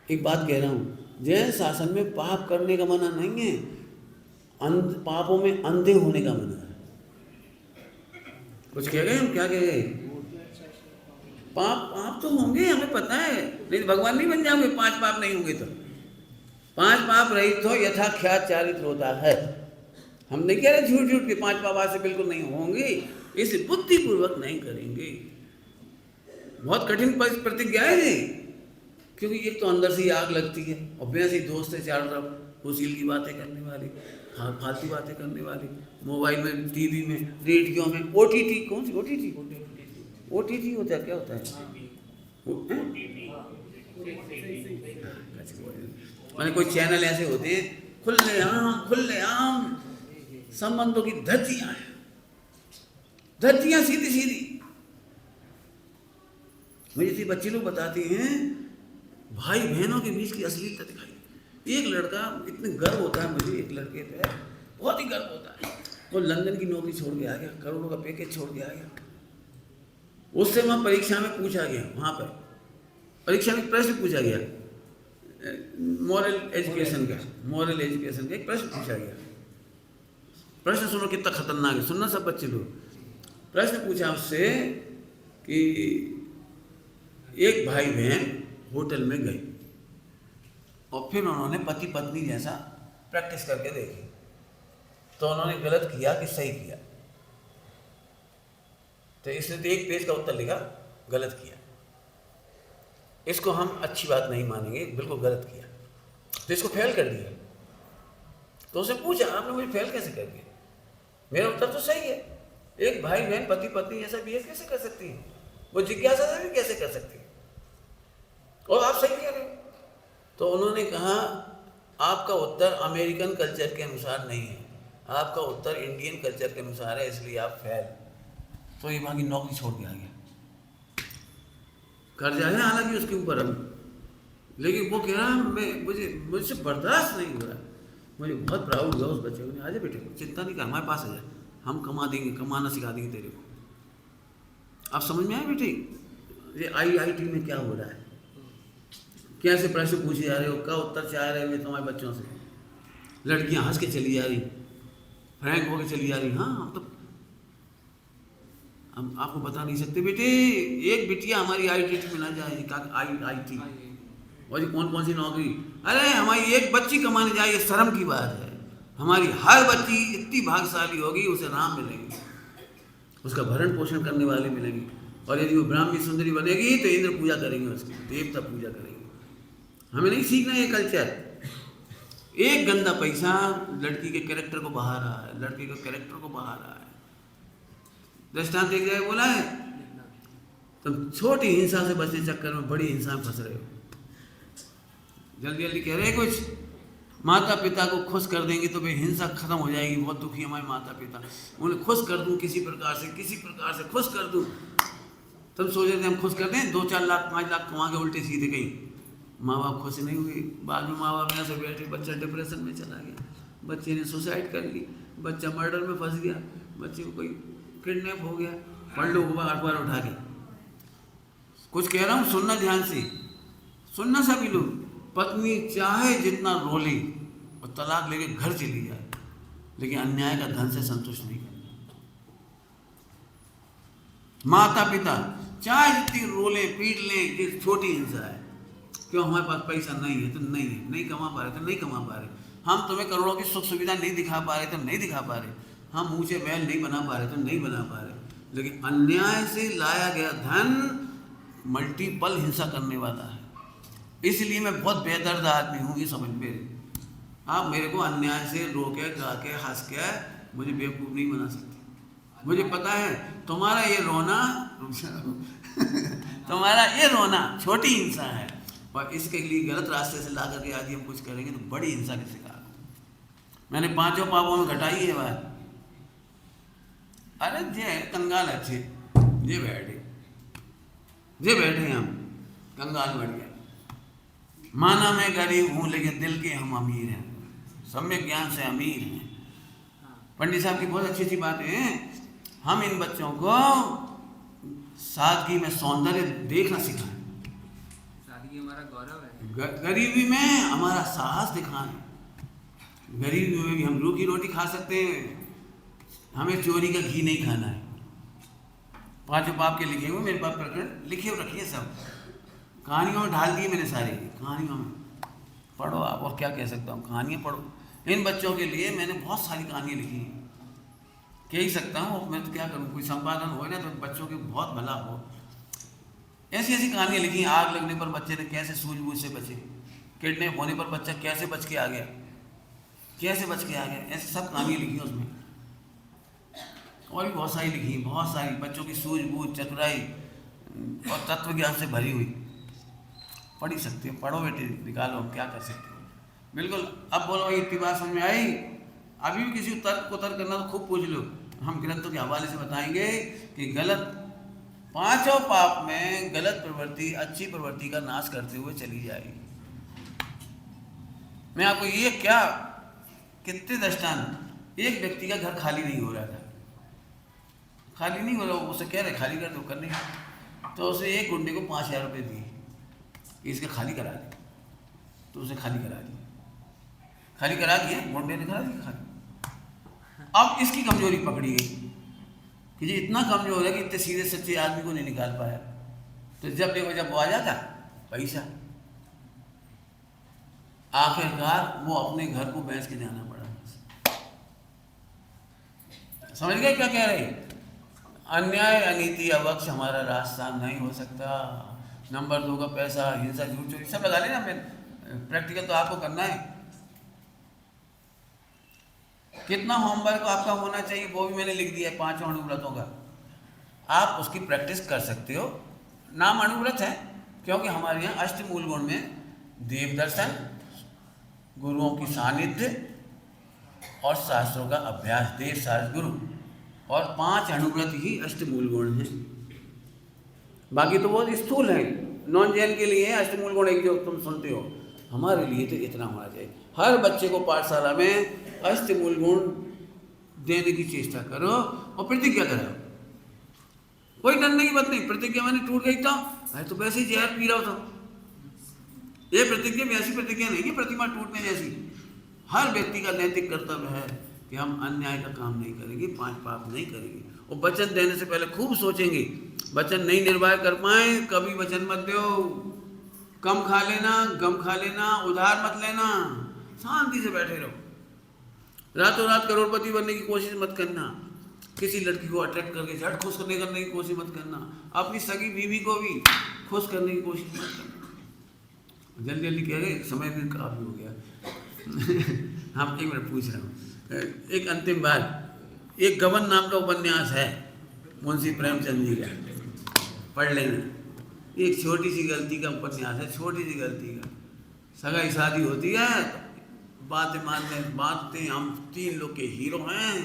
एक बात कह रहा हूँ, जैन शासन में पाप करने का मना नहीं है, पापों में अंधे होने का मना है। कुछ कह गए हम, क्या कह गए। पाप तो होंगे, हमें पता है, नहीं भगवान नहीं बन जाओगे 5 पाप नहीं होंगे तो। 5 पाप रहित हो यथा ख्यात चारित्र होता है। हम नहीं कह रहे झूठ झूठ के 5 पाप आज से बिल्कुल नहीं होंगे, इसे बुद्धिपूर्वक नहीं करेंगे। बहुत कठिन प्रतिज्ञा है जी, क्योंकि एक तो अंदर से ही आग लगती है और वैसे ही दोस्त है चारों तरफ उसील की बातें करने वाली, फालतू बातें करने वाली, मोबाइल में, टीवी में, रेडियो में, ओटीटी, कौन सी ओटीटी होता है, क्या होता है? मैंने कोई चैनल ऐसे होते हैं खुले आम संबंधों की धज्जियां सीधी सीधी। मुझे ये बच्चे लोग बताते हैं भाई बहनों के बीच की अश्लीलता दिखाई। एक लड़का, इतने गर्व होता है मुझे एक लड़के पे, बहुत ही गर्व होता है। वो लंदन की नौकरी छोड़ के आ गया, करोड़ों का पैकेज छोड़ के आ गया। उससे वहाँ परीक्षा में पूछा गया, वहाँ पर परीक्षा में प्रश्न पूछा गया, मॉरल एजुकेशन का एक प्रश्न पूछा गया। प्रश्न सुनो कितना खतरनाक है, सुनना सब बच्चे लोग। प्रश्न पूछा उससे कि एक भाई बहन होटल में गए और फिर उन्होंने पति पत्नी जैसा प्रैक्टिस करके देखी, तो उन्होंने गलत किया कि सही किया? तो इसने तो एक पेज का उत्तर लिखा, गलत किया। इसको हम अच्छी बात नहीं मानेंगे, बिल्कुल गलत किया, तो इसको फेल कर दिया। तो उसने पूछा आपने मुझे फेल कैसे कर दिया? मेरा उत्तर तो सही है, एक भाई बहन पति पत्नी ऐसा बिहेव कैसे कर सकती है? वो जिज्ञासा से भी कैसे कर सकती है? और आप सही कह रहे हो। तो उन्होंने कहा आपका उत्तर अमेरिकन कल्चर के अनुसार नहीं है, आपका उत्तर इंडियन कल्चर के अनुसार है, इसलिए आप फेल। तो ये वहाँ की नौकरी छोड़ के आ गया। कर्जा है हालांकि उसके ऊपर अब, लेकिन वो कह रहा मुझसे बर्दाश्त नहीं हो रहा। मुझे बहुत प्राउड हुआ उस बच्चे को। आजा बेटे चिंता नहीं कर, हमारे पास आ जा, हम कमा देंगे, कमाना सिखा देंगे तेरे को। आप समझ में आए बेटे ये IIT में क्या हो रहा है, कैसे प्रश्न पूछे जा रहे हो, क्या उत्तर चाह रहे हैं तुम्हारे बच्चों से? लड़कियां हंस के चली जा रही, फ्रैंक होके चली जा रही। हाँ हम आपको बता नहीं सकते बेटे। एक बिटिया हमारी IIT में ना जाए, IIT और ये कौन सी नौकरी, अरे हमारी एक बच्ची कमाने जाए, ये शर्म की बात है। हमारी हर बच्ची इतनी भाग्यशाली होगी, उसे राम मिलेंगे, उसका भरण पोषण करने वाले मिलेंगे, और यदि वो ब्राह्मणी सुंदरी बनेगी तो इंद्र पूजा करेंगे, उसकी देवता पूजा करेंगे। हमें नहीं सीखना ये कल्चर। एक गंदा पैसा लड़की के कैरेक्टर को बहा रहा है, लड़के के कैरेक्टर को बहा रहा है। दृष्टांत एक जगह बोला है, तुम छोटी हिंसा से बचने चक्कर में बड़ी हिंसा में फंस रहे हो। जल्दी जल्दी कह रहे हैं कुछ, माता पिता को खुश कर देंगे तो भाई हिंसा खत्म हो जाएगी। बहुत दुखी हमारे माता पिता, उन्हें खुश कर दूं किसी प्रकार से खुश कर दूं। तुम सोच रहे थे हम खुश कर दें, 2-4 लाख 5 लाख कमा के उल्टे सीधे कहीं, माँ बाप खुश नहीं हुए। बाद में माँ बाप यहाँ से बैठे, बच्चा डिप्रेशन में चला गया, बच्चे ने सुसाइड कर ली, बच्चा मर्डर में फंस गया, बच्चे को कोई किडनैप हो गया। पढ़ लो अखबार उठा के। कुछ कह रहा हूँ सुनना ध्यान से, सुनना सभी लोग। पत्नी चाहे जितना रोले और तलाक लेके घर चली जाए, लेकिन अन्याय का धन से संतुष्ट नहीं करना। माता पिता चाहे जितनी रोले पीट ले, ये छोटी हिंसा है। क्यों? हमारे पास पैसा नहीं है तो नहीं है, नहीं कमा पा रहे तो नहीं कमा पा रहे, हम तुम्हें करोड़ों की सुख सुविधा नहीं दिखा पा रहे तो नहीं दिखा पा रहे, हम ऊंचे महल नहीं बना पा रहे तो नहीं बना पा रहे। लेकिन अन्याय से लाया गया धन मल्टीपल हिंसा करने वाला है। इसलिए मैं बहुत बेदर्द आदमी हूँ, ये समझ में। आप मेरे को अन्याय से रोके गा के हंस के मुझे बेवकूफ़ नहीं बना सकते। मुझे पता है तुम्हारा ये रोना तुम्हारा ये रोना छोटी हिंसा है, और इसके लिए गलत रास्ते से ला करके यदि हम कुछ करेंगे तो बड़ी हिंसा के शिकार। मैंने 5 पापों में घटाई है बात। अरे जे कंगाल अच्छे ये बैठे हम कंगाल बढ़ गए। माना मैं गरीब हूँ लेकिन दिल के हम अमीर हैं, सम्यक ज्ञान से अमीर हैं। पंडित साहब की बहुत अच्छी अच्छी बातें हैं। हम इन बच्चों को सादगी में सौंदर्य देखना सिखाएं, सादगी हमारा गौरव है, गरीबी में हमारा साहस दिखाएं। गरीबी में भी हम रूखी रोटी खा सकते हैं, हमें चोरी का घी नहीं खाना है। 5 पाप के लिखे हुए मेरे पास प्रकरण लिखे हुए रखिए, सब कहानियों में ढाल दिए मैंने, सारी कहानियों में पढ़ो आप। और क्या कह सकता हूँ, कहानियाँ पढ़ो। इन बच्चों के लिए मैंने बहुत सारी कहानियाँ लिखी हैं, कह ही सकता हूँ, मैं तो क्या करूँ, कोई संपादन हो ना तो बच्चों के बहुत भला हो। ऐसी ऐसी कहानियाँ लिखी हैं, आग लगने पर बच्चे ने कैसे सूझबूझ से बचे, किडनैप होने पर बच्चा कैसे बच के आ गया, कैसे बच के आ गया, ऐसी सब कहानियाँ लिखी हैं उसमें। और भी बहुत सारी लिखी, बहुत सारी बच्चों की सूझबूझ, चतुराई और तत्व ज्ञान से भरी हुई, पढ़ ही सकते हो, पढ़ो बेटे, निकालो, क्या कर सकते हो। बिल्कुल। अब बोलो भाई इतनी बात समझ में आई? अभी भी किसी तर्क को तर्क करना तो खूब पूछ लो, हम ग्रंथों के हवाले से बताएंगे कि गलत पांचों पाप में गलत प्रवृत्ति अच्छी प्रवृत्ति का नाश करते हुए चली जाएगी। मैं आपको ये क्या कितने दृष्टांत, एक व्यक्ति का घर खाली नहीं हो रहा था, खाली नहीं हो रहा, उसे कह रहे खाली कर दो, कर नहीं, तो उसे एक गुंडे को 5,000 रुपये दिए कि इसका खाली करा दे, तो उसे खाली करा दिया, खाली करा दिया, गुंडे ने करा दिया खाली। अब इसकी कमजोरी पकड़ी गई कि ये इतना कमजोर है कि इतने सीधे सच्चे आदमी को नहीं निकाल पाया, तो जब देखो जब वो आ जाता पैसा, आखिरकार वो अपने घर को बेच के जाना पड़ा। समझ गए क्या कह रहे हैं? अन्याय अनीति अवक्ष हमारा रास्ता नहीं हो सकता। नंबर 2 का पैसा, हिंसा, झूठ, चोरी सब लगा लेना, प्रैक्टिकल तो आपको करना है। कितना होमवर्क आपका होना चाहिए वो भी मैंने लिख दिया है 5 अणुव्रतों का, आप उसकी प्रैक्टिस कर सकते हो। नाम अणुव्रत है क्योंकि हमारे यहाँ अष्टमूल गुण में देव दर्शन, गुरुओं की सानिध्य और शास्त्रों का अभ्यास, देव शास्त्र गुरु, और 5 अणुव्रत ही अष्टमूल गुण हैं। बाकी तो बहुत स्थूल है, नॉन जैन के लिए अष्टमूल गुण एक जो तुम सुनते हो, हमारे लिए तो इतना होना चाहिए। हर बच्चे को पाठशाला में अष्टमूल गुण देने की चेष्टा करो और प्रतिज्ञा करो। कोई डरने की बात नहीं, प्रतिज्ञा मैंने टूट गई तो वैसे ही जहर पी रहा था, ये प्रतिज्ञा वैसी प्रतिज्ञा नहीं है प्रतिमा टूटने जैसी। हर व्यक्ति का नैतिक कर्तव्य है कि हम अन्याय का काम नहीं करेंगे, 5 पाप नहीं करेंगे, और वचन देने से पहले खूब सोचेंगे। वचन नहीं निर्वाह कर पाए कभी वचन मत दो, कम खा लेना, गम खा लेना, उधार मत लेना, शांति से बैठे रहो। रातों रात करोड़पति बनने की कोशिश मत करना, किसी लड़की को अट्रैक्ट करके झट खुश करने की कोशिश मत करना, अपनी सगी बीवी को भी खुश करने की कोशिश मत करना। जल्दी जल्दी कह रहे, समय भी काफ़ी हो गया। हाँ, 1 मिनट पूछ रहा हूँ, एक अंतिम बात। एक गबन नाम का उपन्यास है मुंशी प्रेमचंद जी का, पढ़ लेना। एक छोटी सी गलती का उपन्यास है, छोटी सी गलती का। सगाई शादी होती है, बातें बातें, हम 3 लोग के हीरो हैं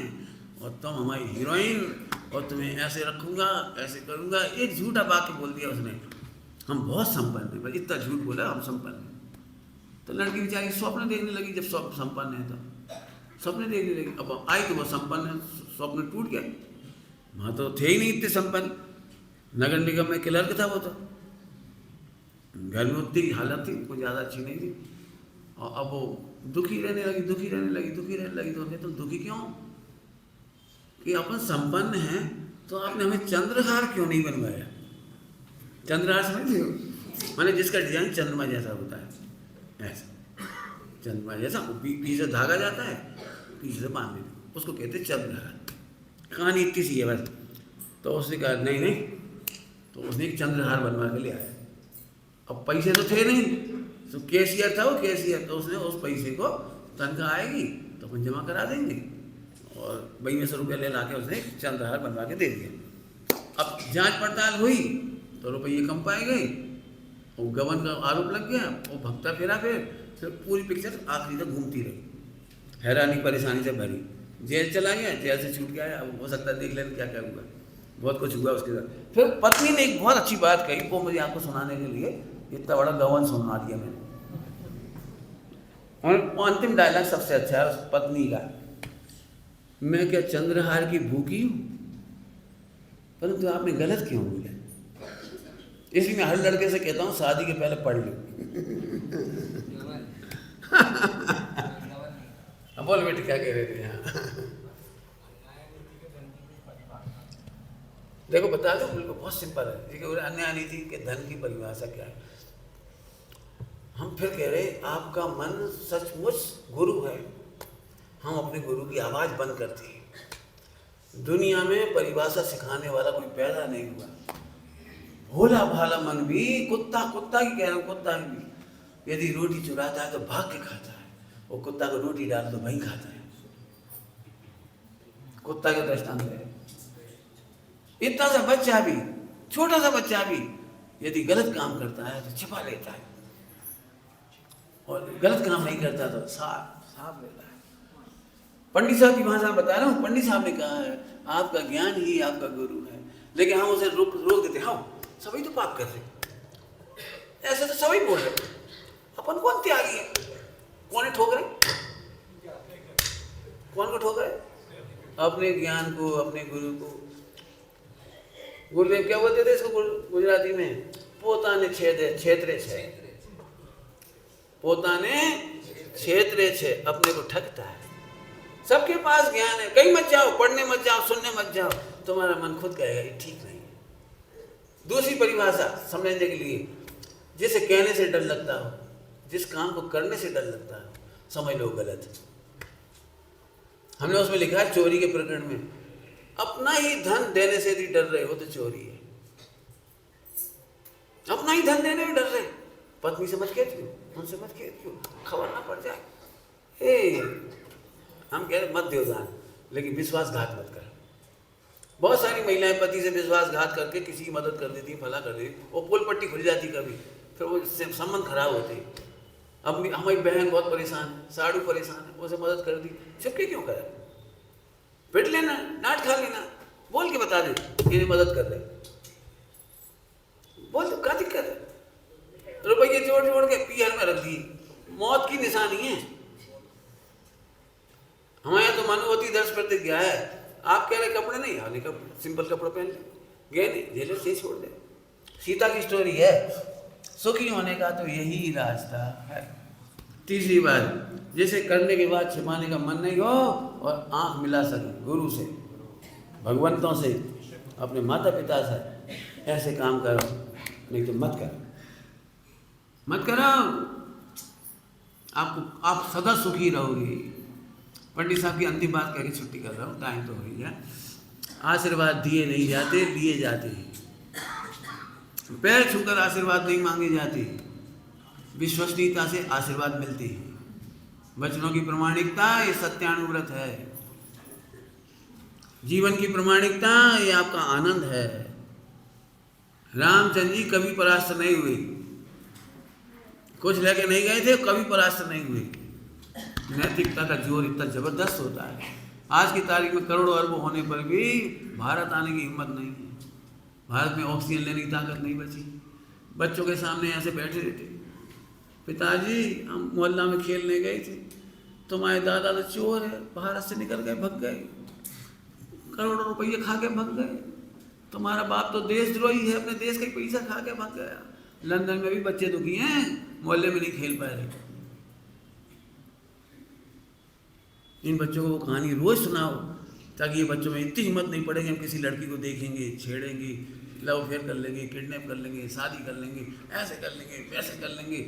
और तुम हमारी हीरोइन, और तुम्हें ऐसे रखूँगा, ऐसे करूँगा। एक झूठा वाक्य बोल दिया उसने, हम बहुत संपन्न हैं, बस इतना झूठ बोला हम संपन्न हैं। तो लड़की बेचारी स्वप्न देखने लगी, जब संपन्न है तो स्वप्न देखने लगी। अब आई तो वो संपन्न है, स्वप्न टूट गया, वहाँ तो थे ही नहीं इतने संपन्न। नगर निगम में क्लर्क था वो, तो घर में उतनी हालत थी, कोई ज़्यादा अच्छी नहीं थी। और अब वो दुखी रहने लगी। तो कहते तुम दुखी क्यों? कि अपन संपन्न हैं तो आपने हमें चंद्रहार क्यों नहीं बनवाया? चंद्रहार समझते हो? माने जिसका डिजाइन चंद्रमा जैसा होता है, ऐसा चंद्रमा जैसा, पीछे से धागा जाता है, पीछे से बांध देते, उसको कहते हैं चंद्रहार। कहानी इतनी सी है बस। तो उसने कहा नहीं, तो उसने एक चंद्रहार बनवा के ले आया। अब पैसे तो थे नहीं, तो कैशियर था वो, कैशियर, तो उसने उस पैसे को तनख्वाह आएगी तो अपन जमा करा देंगे, और 2200 रुपये ले ला के उसने चंद्रहार बनवा के दे दिया। अब जांच पड़ताल हुई तो रुपये कम पाए गए, और गबन का आरोप लग गया, और भक्ता फेरा फिर पूरी पिक्चर आखिरी तक घूमती रही, हैरानी परेशानी से भरी। जेल चला गया, जेल से छूट गया। अब हो सकता है देख लेना क्या क्या हुआ, बहुत कुछ हुआ उसके साथ। फिर पत्नी ने एक बहुत अच्छी बात कही, वो मुझे आपको सुनाने के लिए इतना बड़ा गवन सुना दिया मैंने। और अंतिम डायलॉग सबसे अच्छा है उस पत्नी का, मैं क्या चंद्रहार की भूखी हूँ, परंतु आपने गलत क्यों बोला? इसलिए मैं हर लड़के से कहता हूँ शादी के पहले पढ़ लो। बोल बेटे क्या कह रहे थे? यहाँ देखो बता दो, बिल्कुल बहुत सिंपल है। देखिए अन्याय नीति के धन की परिभाषा क्या है? हम फिर कह रहे आपका मन सचमुच गुरु है, हम अपने गुरु की आवाज़ बंद करते हैं। दुनिया में परिभाषा सिखाने वाला कोई पैदा नहीं हुआ। भोला भाला मन भी कुत्ता कुत्ता की कह रहा हूँ, कुत्ता भी यदि रोटी चुराता है तो भाग के खाता है, और कुत्ता को रोटी डाल तो वहीं खाता है। कुत्ता का दृष्टांत है। इतना सा बच्चा भी, छोटा सा बच्चा भी यदि गलत काम करता है तो छिपा लेता है, और गलत काम नहीं करता तो साफ लेता है। पंडित साहब की भाषा बता रहा हूँ। पंडित साहब ने कहा है आपका ज्ञान ही आपका गुरु है, लेकिन हम उसे रोक देते। हाँ सभी तो पाप कर रहे, ऐसे तो सभी बोल रहे, अपन कौन त्यागी है? कौन ठोक रहे? कौन को ठोक रहे? अपने ज्ञान को, अपने गुरु को। गुरुदेव क्या बोलते थे इसको गुजराती में? पोताने क्षेत्रे छे, पोताने क्षेत्रे छे, अपने को ठगता है। सबके पास ज्ञान है, कहीं मत जाओ, पढ़ने मत जाओ, सुनने मत जाओ, तुम्हारा मन खुद कहेगा ये ठीक नहीं है। दूसरी परिभाषा समझने के लिए, जिसे कहने से डर लगता हो, जिस काम को करने से डर लगता है, समझ लो गलत। हमने उसमें लिखा है चोरी के प्रकरण में, अपना ही धन देने से यदि डर रहे हो तो चोरी है। अपना ही धन देने में डर रहे, पत्नी से मत कहती हो, उनसे मत कहती हो, खबर ना पड़ जाए। हम कह रहे मत दो दान, लेकिन विश्वासघात मत कर। बहुत सारी महिलाएं पति से विश्वासघात करके किसी की मदद कर देती, फला कर देती, वो पोल पट्टी खुल जाती कभी, फिर वो संबंध खराब होते। अब हमारी बहन बहुत परेशान है, साड़ू परेशान है, उसे मदद कर दी, चुपके क्यों करे? पिट लेना, डांट खा लेना, बोल के बता दे ये मदद कर रहे, बोल तो क्या दिक्कत है? रुपये जोड़ जोड़ के पीहर में रख दिए, मौत की निशानी है। हमारे यहाँ तो मानवती दर्श प्रतिज्ञा है। आप कह रहे कपड़े नहीं, हाँ नहीं, सिंपल कपड़े पहन ले, गए नहीं जेलर से छोड़ दे। सीता की स्टोरी है, सुखी होने का तो यही रास्ता है। तीसरी बात, जिसे करने के बाद छिपाने का मन नहीं हो और आंख मिला सके गुरु से, भगवंतों से, अपने माता पिता से, ऐसे काम करो, नहीं तो मत करो, मत करो। आप सदा सुखी रहोगे। पंडित साहब की अंतिम बात कह के छुट्टी कर रहा हूँ, टाइम तो हो ही है। आशीर्वाद दिए नहीं जाते, लिए जाते हैं। पैर छूकर आशीर्वाद नहीं मांगे जाते, विश्वसनीयता से आशीर्वाद मिलते हैं। वचनों की प्रामाणिकता ये सत्यानुव्रत है, जीवन की प्रामाणिकता ये आपका आनंद है। रामचंद्र जी कभी परास्त नहीं हुए, कुछ लेके नहीं गए थे, कभी परास्त नहीं हुए। नैतिकता का जोर इतना जबरदस्त होता है। आज की तारीख में करोड़ों अरबों होने पर भी भारत आने की हिम्मत नहीं है। भारत में ऑक्सीजन लेने की ताकत नहीं बची। बच्चों के सामने ऐसे बैठे रहते, पिताजी हम मोहल्ला में खेलने गए थे, तुम्हारे दादा तो चोर है, भारत से निकल गए, भग गए, करोड़ों रुपये खा के भग गए। तुम्हारा बाप तो देशद्रोही है, अपने देश का पैसा खा के भग गया। लंदन में भी बच्चे दुखी हैं, मोहल्ले में नहीं खेल पाए रहे। इन बच्चों को वो कहानी रोज सुनाओ, ताकि ये बच्चों में इतनी हिम्मत नहीं पड़ेगी हम किसी लड़की को देखेंगे, छेड़ेंगे, लव अफेयर कर लेंगे, किडनैप कर लेंगे, शादी कर लेंगे, ऐसे कर लेंगे, वैसे कर लेंगे।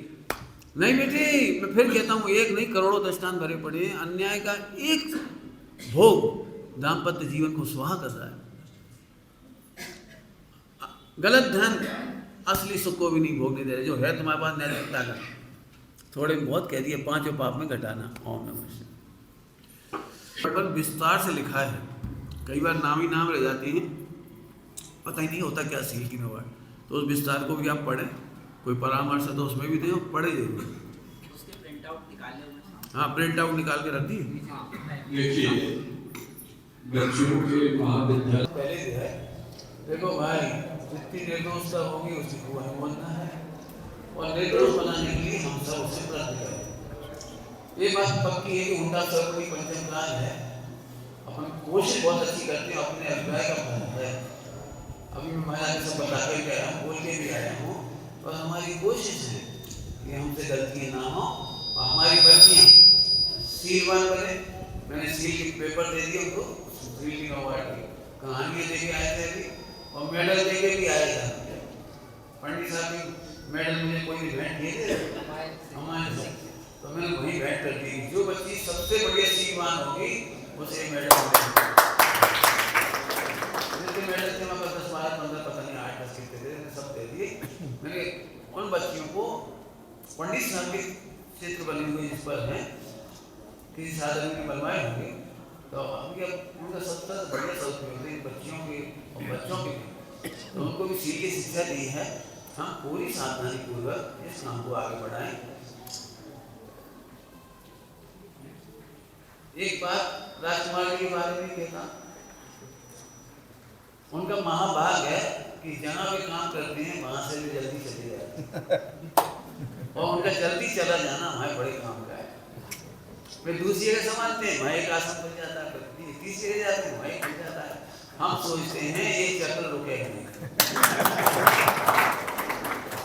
नहीं बेटी, मैं फिर कहता हूँ, एक नहीं करोड़ों दृष्टांत भरे पड़े हैं। अन्याय का एक भोग दाम्पत्य जीवन को सुहा कर रहा है। गलत धन असली सुख को भी नहीं भोगने दे रहे। जो है तुम्हारे पास नैतिकता का, थोड़े बहुत कह दिए, पांचों पाप में घटाना। ओम नमः शिवाय। पर विस्तार से लिखा है, कई बार नाम ही नाम रह जाते हैं, पता ही नहीं होता क्या सील की नवाड़। तो उस विस्तार को भी आप पढ़ें, कोई परामर्श है तो उसमें भी दें, पढ़े जरूर। उसके प्रिंट आउट निकाले हुए। हाँ, प्रिंट आउट निकाल के रख दिए। देखिए बच्चों के महाविद्यालय पहले जो है, देखो भाई, जितनी निर्दोषता होगी उसी को हमें बनना है, और निर्दोष बनाने के लिए हम सब उससे प्रार्थना करें। ये बात पक्की है कि उनका सब कोई पंचम काल है। अपन कोशिश बहुत अच्छी करते हैं, अपने अभिप्राय का फल है। अभी मैं महाराज सब बता के गया हूँ, बोल के भी आया हूँ, और हमारी कोशिश है कि हमसे गलतियाँ ना हो और हमारी गलतियाँ सीलवान बने। मैंने सील के पेपर दे दिए उनको, सील अवार्ड की कहानियाँ दे के आए थे अभी, और मेडल दे के भी आया था। पंडित साहब की मेडल मुझे कोई भेंट किए थे हमारे से, तो मैंने वही भेंट करती है। जो बच्ची सबसे बढ़िया सीखवान होगी उसे मेडल मिलेगा। मेडल थे मैं 10, 12, 15 पता नहीं 8, 10 कितने थे, मैंने सब दे दिए। मैंने उन बच्चियों को पंडित साहब के चित्र बने हुए जिस पर हैं किसी साधन में बनवाए होंगे, तो उनका सबसे बढ़िया सब होते हैं बच्चियों के और बच्चों के, तो उनको भी सीख की शिक्षा दी है। हम पूरी सावधानी पूर्वक इस काम को आगे बढ़ाएं। एक बात राजकुमार के बारे में कहता, उनका महाभाग है कि जहाँ भी काम करते हैं वहां से भी जल्दी चले जाते हैं, और उनका जल्दी चला जाना हमारे बड़े काम का है। वे दूसरी जगह संभालते हैं, वहाँ एक आसन बन जाता है, तीसरी जगह जाते हैं, वहाँ एक बन जाता है। हम सोचते हैं एक चक्कर रुकेगा नहीं।